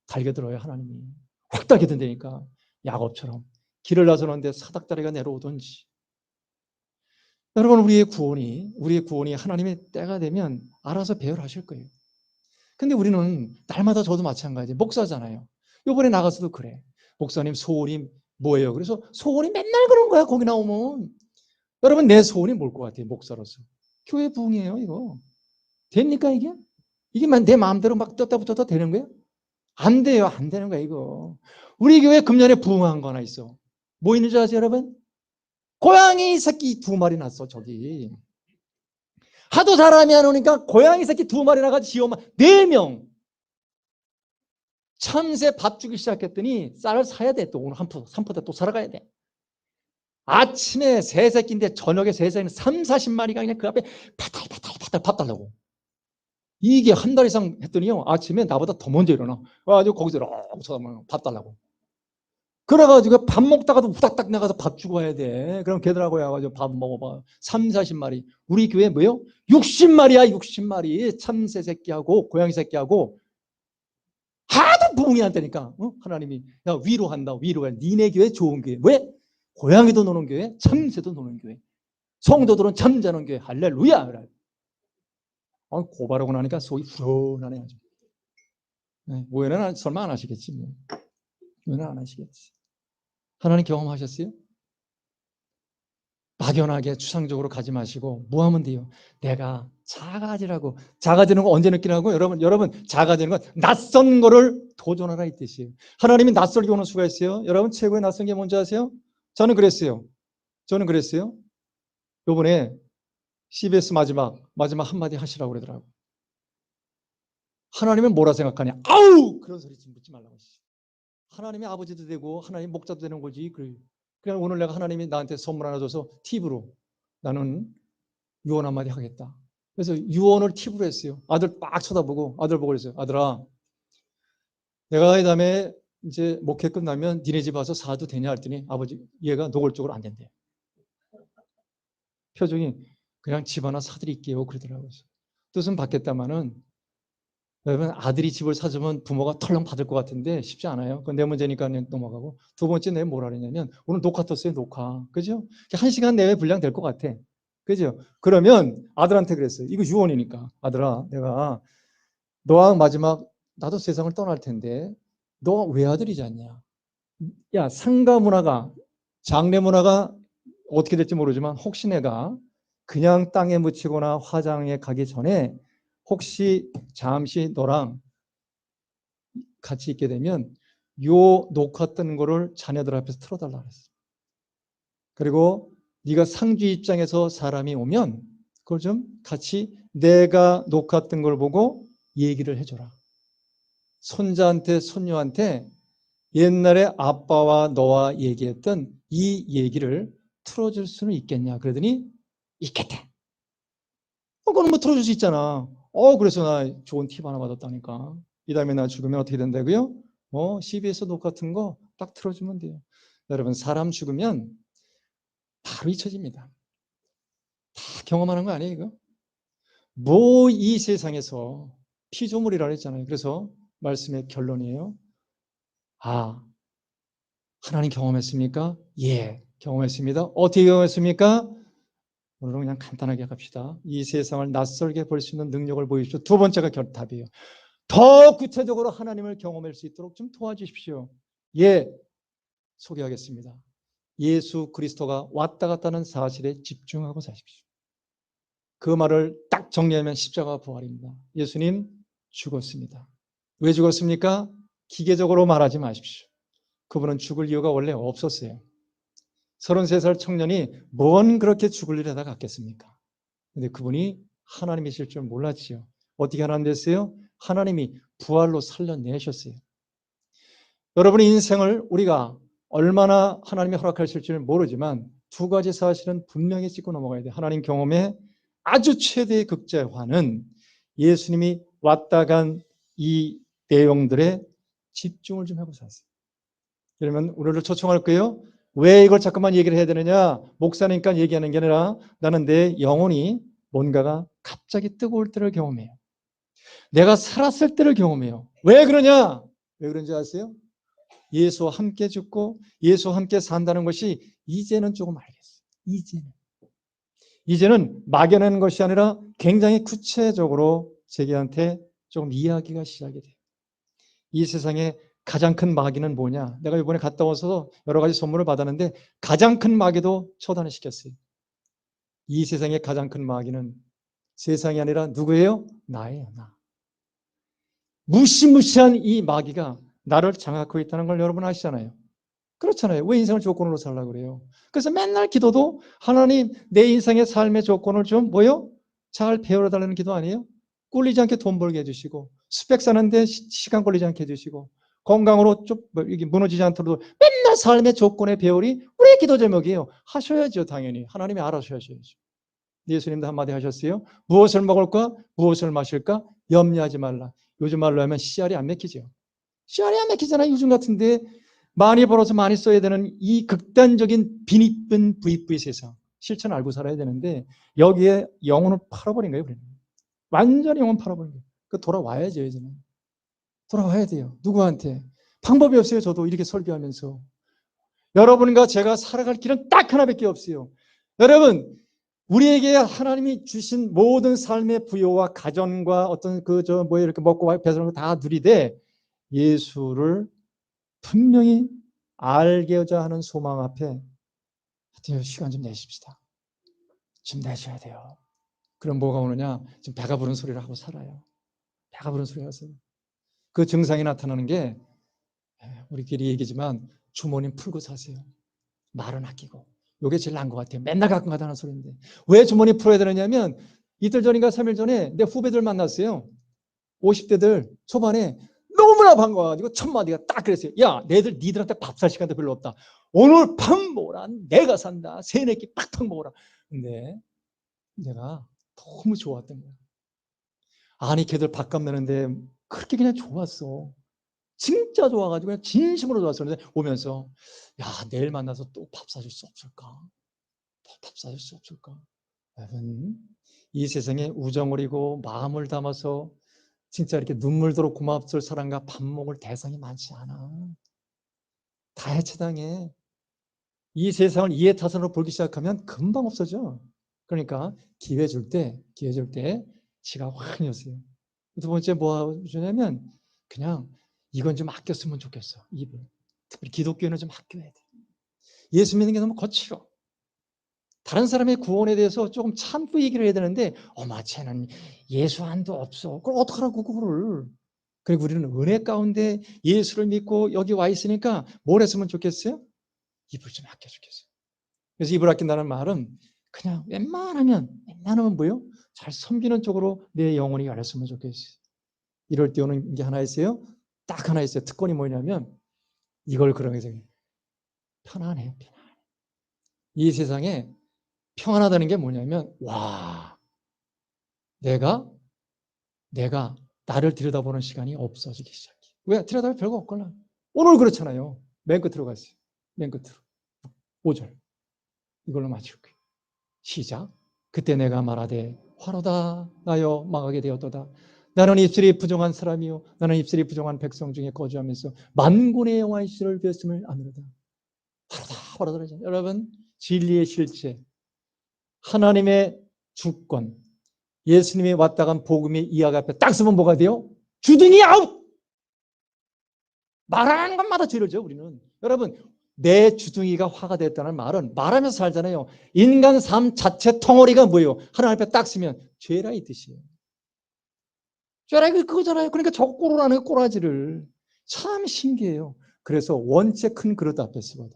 달겨들어요. 하나님이 확 달겨든다니까. 야곱처럼 길을 나서는데 사닥다리가 내려오든지. 여러분, 우리의 구원이 하나님의 때가 되면 알아서 배열하실 거예요. 근데 우리는 날마다 저도 마찬가지. 목사잖아요. 요번에 나가서도 그래. 목사님 소원이 뭐예요? 그래서 소원이 맨날 그런 거야. 거기 나오면. 여러분, 내 소원이 뭘 것 같아요? 목사로서. 교회 부흥이에요, 이거. 됩니까, 이게? 이게 내 마음대로 막 떴다 붙었다 되는 거야? 안 돼요. 안 되는 거야, 이거. 우리 교회 금년에 부흥한 거 하나 있어. 뭐 있는지 아세요, 여러분? 고양이 새끼 2마리 났어, 저기. 하도 사람이 안 오니까 고양이 새끼 2마리 나가지고 지엄마 4명. 참새 밥 주기 시작했더니 쌀을 사야 돼. 또 오늘 3포대 또 사러 가야 돼. 아침에 새 새끼인데 저녁에 새 새끼는 3, 40마리가 그냥 그 앞에 파탈 밥 달라고. 이게 한 달 이상 했더니요. 아침에 나보다 더 먼저 일어나. 와가지고 거기서 이렇게 쳐다보면 밥 달라고. 그래가지고 밥 먹다가도 후닥닥 나가서 밥 주고 와야 돼. 그럼 걔들하고 와가지고 밥 먹어봐. 3, 40마리. 우리 교회 뭐요? 60마리야, 60마리. 참새 새끼하고 고양이 새끼하고 하도 부흥이 안 되니까 하나님이 야, 위로한다. 위로해. 니네 교회 좋은 교회. 왜? 고양이도 노는 교회, 참새도 노는 교회. 성도들은 잠자는 교회. 할렐루야. 그래. 고발하고 나니까 속이 후련하네 아주. 네, 오해는 설마 안 하시겠지. 뭐. 오해는 안 하시겠지. 하나님 경험하셨어요? 막연하게 추상적으로 가지 마시고 뭐 하면 돼요? 내가 작아지라고. 작아지는 거 언제 느끼라고? 여러분 작아지는 건 낯선 거를 도전하라 이 뜻이에요. 하나님이 낯설게 오는 수가 있어요. 여러분 최고의 낯선 게 뭔지 아세요? 저는 그랬어요. 요번에 CBS 마지막 한마디 하시라고 그러더라고. 하나님은 뭐라 생각하냐? 아우! 그런 소리 좀 묻지 말라고. 하나님의 아버지도 되고 하나님 목자도 되는 거지. 그냥 오늘 내가 하나님이 나한테 선물 하나 줘서 팁으로 나는 유언 한마디 하겠다. 그래서 유언을 팁으로 했어요. 아들 빡 쳐다보고 아들 보고 그랬어요. 아들아, 내가 이 다음에 이제 목회 끝나면 니네 집 와서 사도 되냐 했더니 아버지 얘가 노골적으로 안 된대. 표정이 그냥 집 하나 사드릴게요 그러더라고요. 뜻은 받겠다마는 여러분 아들이 집을 사주면 부모가 털렁 받을 것 같은데 쉽지 않아요. 그건 내 문제니까 넘어가고. 두 번째 내가 뭘 하느냐면 오늘 녹화 떴어요. 녹화. 그죠? 1시간 내외 분량될 것 같아. 그죠? 그러면 아들한테 그랬어요. 이거 유언이니까. 아들아, 내가 너와 마지막 나도 세상을 떠날 텐데 너 외아들이지 않냐? 야, 상가 문화가 장례 문화가 어떻게 될지 모르지만 혹시 내가 그냥 땅에 묻히거나 화장에 가기 전에 혹시 잠시 너랑 같이 있게 되면 요 녹화 뜬 거를 자녀들 앞에서 틀어달라 그랬어. 그리고 네가 상주 입장에서 사람이 오면 그걸 좀 같이 내가 녹화 뜬 걸 보고 얘기를 해줘라. 손자한테 손녀한테 옛날에 아빠와 너와 얘기했던 이 얘기를 틀어줄 수는 있겠냐 그러더니 있겠다. 그건 뭐 틀어줄 수 있잖아. 그래서 나 좋은 팁 하나 받았다니까. 이 다음에 나 죽으면 어떻게 된다고요? CBS 녹 같은 거 딱 틀어주면 돼요. 여러분 사람 죽으면 바로 잊혀집니다. 다 경험하는 거 아니에요 이거? 뭐 이 세상에서 피조물이라 했잖아요. 그래서 말씀의 결론이에요. 하나님 경험했습니까? 예, 경험했습니다. 어떻게 경험했습니까? 오늘은 그냥 간단하게 갑시다. 이 세상을 낯설게 볼 수 있는 능력을 보여주십시오. 두 번째가 답이에요. 더 구체적으로 하나님을 경험할 수 있도록 좀 도와주십시오. 예, 소개하겠습니다. 예수 그리스도가 왔다 갔다는 사실에 집중하고 사십시오. 그 말을 딱 정리하면 십자가 부활입니다. 예수님 죽었습니다. 왜 죽었습니까? 기계적으로 말하지 마십시오. 그분은 죽을 이유가 원래 없었어요. 33살 청년이 뭔 그렇게 죽을 일에다 갔겠습니까? 근데 그분이 하나님이실 줄 몰랐지요. 어떻게 하나님 됐어요? 하나님이 부활로 살려내셨어요. 여러분의 인생을 우리가 얼마나 하나님이 허락하실지 모르지만 두 가지 사실은 분명히 짚고 넘어가야 돼요. 하나님 경험의 아주 최대의 극대화는 예수님이 왔다 간 이 내용들에 집중을 좀 해보세요. 그러면 우리를 초청할 거예요. 왜 이걸 자꾸만 얘기를 해야 되느냐? 목사니까 얘기하는 게 아니라 나는 내 영혼이 뭔가가 갑자기 뜨거울 때를 경험해요. 내가 살았을 때를 경험해요. 왜 그러냐? 왜 그런지 아세요? 예수와 함께 죽고 예수와 함께 산다는 것이 이제는 조금 알겠어요. 이제는 막연한 것이 아니라 굉장히 구체적으로 자기한테 조금 이야기가 시작이 돼요. 이 세상에 가장 큰 마귀는 뭐냐? 내가 이번에 갔다 와서 여러 가지 선물을 받았는데 가장 큰 마귀도 처단을 시켰어요. 이 세상의 가장 큰 마귀는 세상이 아니라 누구예요? 나예요, 나. 무시무시한 이 마귀가 나를 장악하고 있다는 걸 여러분 아시잖아요. 그렇잖아요. 왜 인생을 조건으로 살라고 그래요? 그래서 맨날 기도도 하나님 내 인생의 삶의 조건을 좀 뭐요? 잘 배워달라는 기도 아니에요? 꿀리지 않게 돈 벌게 해주시고 스펙 사는데 시간 걸리지 않게 해주시고 건강으로 좀 이게 무너지지 않도록 맨날 삶의 조건의 배열이 우리의 기도 제목이에요. 하셔야죠. 당연히. 하나님이 알아서 하셔야죠. 예수님도 한마디 하셨어요. 무엇을 먹을까? 무엇을 마실까? 염려하지 말라. 요즘 말로 하면 씨알이 안 맥히죠. 씨알이 안 맥히잖아요. 요즘 같은데 많이 벌어서 많이 써야 되는 이 극단적인 빈익빈 부익부의 세상. 실천 알고 살아야 되는데 여기에 영혼을 팔아버린 거예요. 우리는. 완전히 영혼 팔아버린 거예요. 그 돌아와야죠. 이제는. 돌아와야 돼요. 누구한테? 방법이 없어요. 저도 이렇게 설교하면서. 여러분과 제가 살아갈 길은 딱 하나밖에 없어요. 여러분, 우리에게 하나님이 주신 모든 삶의 부여와 가정과 어떤 이렇게 먹고 배설한 거 다 누리되 예수를 분명히 알고자 하는 소망 앞에 시간 좀 내십시다. 좀 내셔야 돼요. 그럼 뭐가 오느냐? 지금 배가 부른 소리를 하고 살아요. 배가 부른 소리 하세요. 그 증상이 나타나는 게 우리끼리 얘기지만 주머니 풀고 사세요. 말은 아끼고. 이게 제일 나은 것 같아요. 맨날 가끔 가다 하는 소리인데. 왜 주머니 풀어야 되느냐면 이틀 전인가 3일 전에 내 후배들 만났어요. 50대들 초반에 너무나 반가워가지고 첫 마디가 딱 그랬어요. 야, 니들한테 밥 살 시간도 별로 없다. 오늘 밥 먹어라. 내가 산다. 새내끼 팍팍 먹어라. 근데 내가 너무 좋았던 거야. 아니, 걔들 밥값 내는데 그렇게 그냥 좋았어. 진짜 좋아가지고 그냥 진심으로 좋았었는데 오면서 야, 내일 만나서 또 밥 사줄 수 없을까? 밥 사줄 수 없을까? 여러분, 이 세상에 우정을 이고 마음을 담아서 진짜 이렇게 눈물도록 고맙을 사람과 밥 먹을 대상이 많지 않아. 다 해체당해. 이 세상을 이해타산으로 보기 시작하면 금방 없어져. 그러니까 기회 줄 때 지가 확 여세요. 두 번째 뭐 하냐면 그냥 이건 좀 아꼈으면 좋겠어. 입을. 특별히 기독교는 좀 아껴야 돼. 예수 믿는 게 너무 거칠어. 다른 사람의 구원에 대해서 조금 참고 얘기를 해야 되는데 쟤는 예수 안도 없어. 그걸 어떡하라고 그거를. 그리고 우리는 은혜 가운데 예수를 믿고 여기 와 있으니까 뭘 했으면 좋겠어요? 입을 좀 아껴 주겠어요. 그래서 입을 아낀다는 말은 그냥 웬만하면 뭐요? 잘 섬기는 쪽으로 내 영혼이 열렸으면 좋겠어요. 이럴 때 오는 게 하나 있어요. 딱 하나 있어요. 특권이 뭐냐면 이걸 그런 게 편안해요. 이 세상에 평안하다는 게 뭐냐면 와, 내가 나를 들여다보는 시간이 없어지기 시작해. 왜? 들여다볼 별거 없걸라. 오늘 그렇잖아요. 맨 끝으로 갔어요. 맨 끝으로. 5절. 이걸로 마칠게요. 시작. 그때 내가 말하되 화로다 나여 망하게 되었도다. 나는 입술이 부정한 사람이요 나는 입술이 부정한 백성 중에 거주하면서 만군의 여호와의 시를 뵀음을 아노로다. 화로다. 여러분, 진리의 실체, 하나님의 주권, 예수님이 왔다 간 복음의 이야기 앞에 딱 서면 뭐가 돼요? 주둥이 아웃! 말하는 것마다 죄를 져 우리는. 여러분, 내 주둥이가 화가 됐다는 말은 말하면서 살잖아요. 인간 삶 자체 덩어리가 뭐예요? 하나님 앞에 딱 쓰면 죄라 이 뜻이에요. 죄라 그거잖아요. 그러니까 저거 꼬라는 꼬라지를. 참 신기해요. 그래서 원체 큰 그릇 앞에 서거든.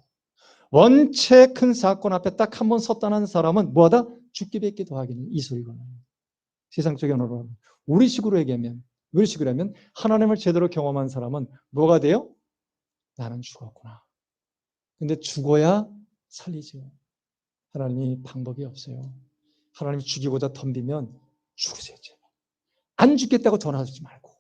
원체 큰 사건 앞에 딱 한 번 섰다는 사람은 뭐하다? 죽기 뱉기도 하기는 이 소리거든요. 세상적인 언어로 우리식으로 얘기하면 하나님을 제대로 경험한 사람은 뭐가 돼요? 나는 죽었구나. 근데 죽어야 살리죠. 하나님이 방법이 없어요. 하나님이 죽이고자 덤비면 죽으세요. 안 죽겠다고 전화하지 말고.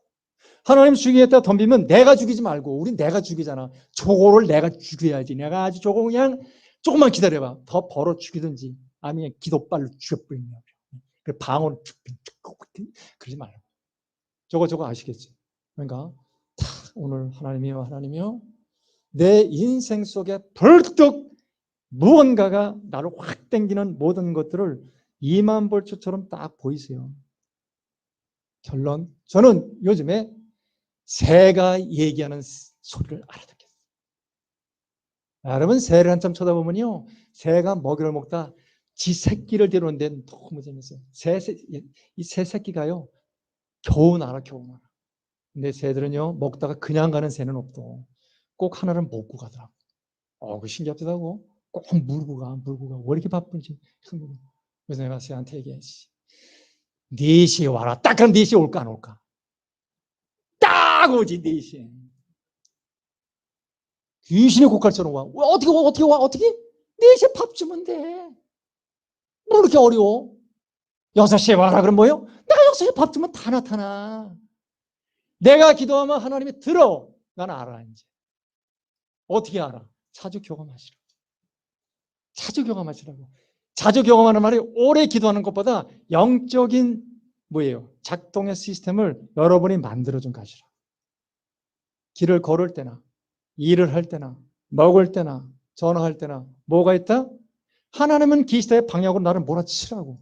하나님 죽이겠다고 덤비면 내가 죽이지 말고. 우린 내가 죽이잖아. 저거를 내가 죽여야지. 내가 아주 저거 그냥 조금만 기다려봐. 더 벌어 죽이든지 아니면 기도빨로 죽여버리냐. 방언을 그러지 말고. 저거 아시겠지? 그러니까 오늘 하나님이요 내 인생 속에 벌떡 무언가가 나를 확 당기는 모든 것들을 2만 볼트처럼 딱 보이세요. 결론, 저는 요즘에 새가 얘기하는 소리를 알아듣겠어요. 여러분, 새를 한참 쳐다보면요, 새가 먹이를 먹다 지 새끼를 데려오는데 너무 재밌어요. 이 새 새끼가요, 겨우 날아. 근데 새들은요, 먹다가 그냥 가는 새는 없고 꼭 하나를 먹고 가더라고. 그 신기하더라고. 꼭 물고 가. 왜 이렇게 바쁜지. 그래서 내가 새한테 얘기했지. 4시에 와라. 딱 그럼 4시에 올까 안 올까? 딱 오지, 4시에. 귀신의 고칼처럼 와. 어떻게? 4시에 밥 주면 돼. 뭐 이렇게 어려워? 6시에 와라. 그럼 뭐요? 내가 6시에 밥 주면 다 나타나. 내가 기도하면 하나님이 들어. 난 알아, 이제. 어떻게 알아? 자주 경험하시라고. 자주 경험하시라고. 자주 경험하는 말이 오래 기도하는 것보다 영적인 뭐예요? 작동의 시스템을 여러분이 만들어준 가시라. 길을 걸을 때나 일을 할 때나 먹을 때나 전화할 때나 뭐가 있다? 하나님은 기시다의 방향으로 나를 몰아치라고.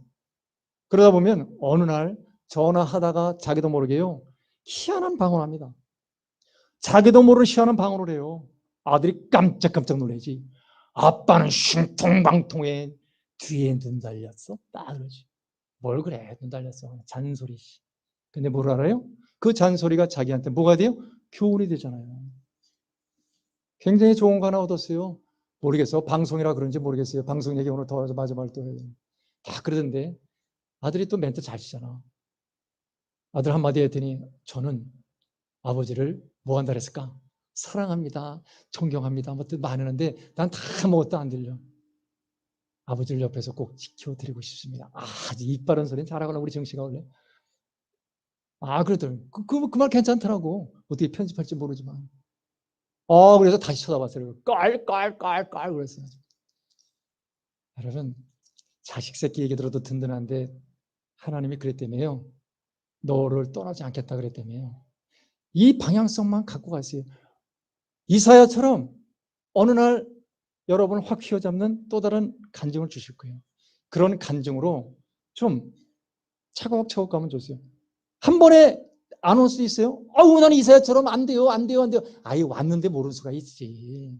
그러다 보면 어느 날 전화하다가 자기도 모르게요. 희한한 방언을 합니다. 자기도 모르는 희한한 방언을 해요. 아들이 깜짝깜짝 놀라지. 아빠는 슝통방통에 뒤에 눈 달렸어? 딱 그러지. 뭘 그래, 눈 달렸어. 잔소리. 근데 뭘 알아요? 그 잔소리가 자기한테 뭐가 돼요? 교훈이 되잖아요. 굉장히 좋은 거 하나 얻었어요. 모르겠어. 방송이라 그런지 모르겠어요. 방송 얘기 오늘 더 마지막에 또 해요. 다 그러던데 아들이 또 멘트 잘 치잖아. 아들 한마디 했더니 저는 아버지를 뭐 한다 그랬을까? 사랑합니다. 존경합니다. 뭐 많이 하는데 난 다 아무것도 안 들려. 아버지를 옆에서 꼭 지켜드리고 싶습니다. 아주 입 바른 소리는 잘하거나 우리 정씨가 원래. 그러더라고요. 그 말 괜찮더라고. 어떻게 편집할지 모르지만. 그래서 다시 쳐다봤어요. 깔 그랬어요. 여러분, 자식 새끼 얘기 들어도 든든한데 하나님이 그랬다며요. 너를 떠나지 않겠다 그랬다며요. 이 방향성만 갖고 가세요. 이사야처럼 어느 날 여러분을 확 휘어잡는 또 다른 간증을 주실 거예요. 그런 간증으로 좀 차곡차곡 가면 좋으세요. 한 번에 안 올 수 있어요? 나는 이사야처럼 안 돼요. 아예 왔는데 모르는 수가 있지.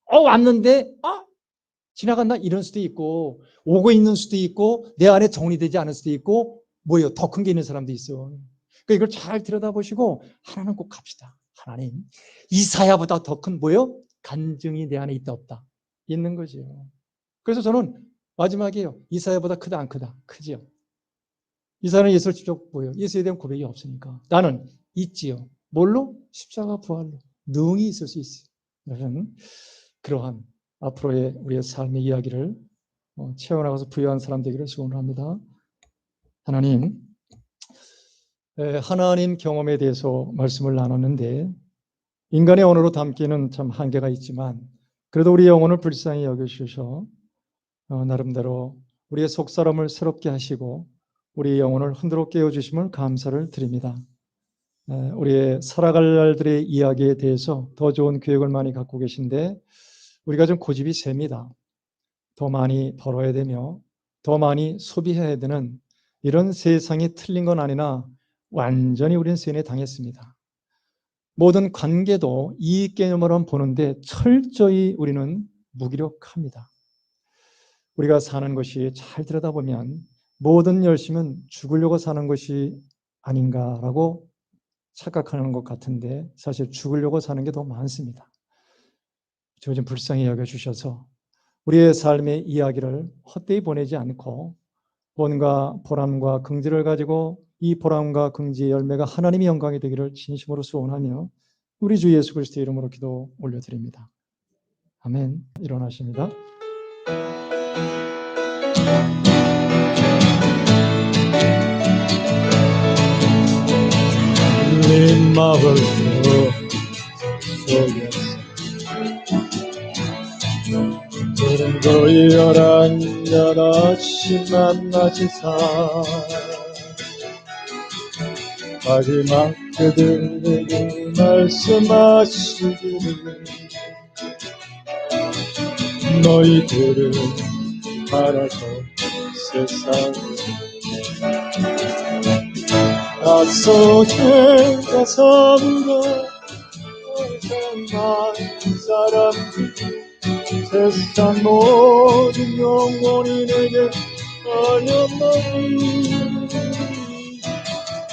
왔는데 지나갔나 이런 수도 있고 오고 있는 수도 있고 내 안에 정리되지 않을 수도 있고 뭐예요? 더 큰 게 있는 사람도 있어요. 그러니까 이걸 잘 들여다보시고 하나는 꼭 갑시다. 하나님, 이사야보다 더 큰 뭐예요? 간증이 내 안에 있다 없다. 있는 거죠. 그래서 저는 마지막이에요. 이사야보다 크다 안 크다? 크지요. 이사야는 예수를 직접 보여요. 예수에 대한 고백이 없으니까. 나는 있지요. 뭘로? 십자가 부활로. 능히 있을 수 있어요. 여러분, 그러한 앞으로의 우리의 삶의 이야기를 채워나가서 부여한 사람 되기를 소원합니다. 하나님, 하나님 경험에 대해서 말씀을 나눴는데 인간의 언어로 담기는 참 한계가 있지만 그래도 우리 영혼을 불쌍히 여겨주셔서 나름대로 우리의 속사람을 새롭게 하시고 우리 영혼을 흔들어 깨워주심을 감사를 드립니다. 우리의 살아갈 날들의 이야기에 대해서 더 좋은 계획을 많이 갖고 계신데 우리가 좀 고집이 셉니다. 더 많이 벌어야 되며 더 많이 소비해야 되는 이런 세상이 틀린 건 아니나 완전히 우리는 세뇌 당했습니다. 모든 관계도 이익 개념으로 보는데 철저히 우리는 무기력합니다. 우리가 사는 것이 잘 들여다보면 모든 열심은 죽으려고 사는 것이 아닌가라고 착각하는 것 같은데 사실 죽으려고 사는 게 더 많습니다. 저 좀 불쌍히 여겨주셔서 우리의 삶의 이야기를 헛되이 보내지 않고 뭔가 보람과 긍지를 가지고 이 보람과 긍지의 열매가 하나님의 영광이 되기를 진심으로 소원하며 우리 주 예수 그리스도의 이름으로 기도 올려드립니다. 아멘. 일어나십니다. 내 마음을 속였어 너희 여럿이 만나신 사 마지막 그들에게 말씀하시기를 너희들은 알아서 세상을 약속의 섬으로 많은 사람들 세상 모든 영혼이 내게 달려나니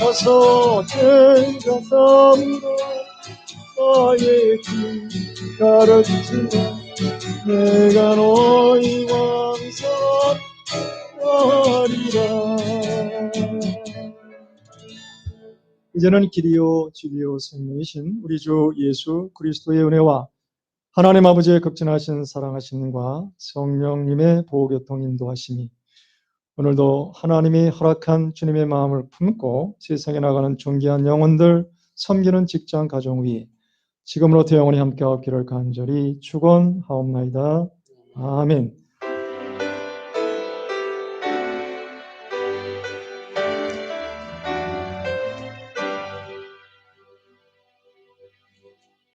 약속의 섬으로 나의 길 가르치라 내가 너희 왕성하리라. 이제는 길이요 진리요 생명이신 우리 주 예수 그리스도의 은혜와 하나님 아버지의 극진하신 사랑하심과 성령님의 보호교통 인도하심이 오늘도 하나님이 허락한 주님의 마음을 품고 세상에 나가는 존귀한 영혼들 섬기는 직장 가정 위에 지금으로부터 영원히 함께하기를 간절히 축원하옵나이다. 아멘.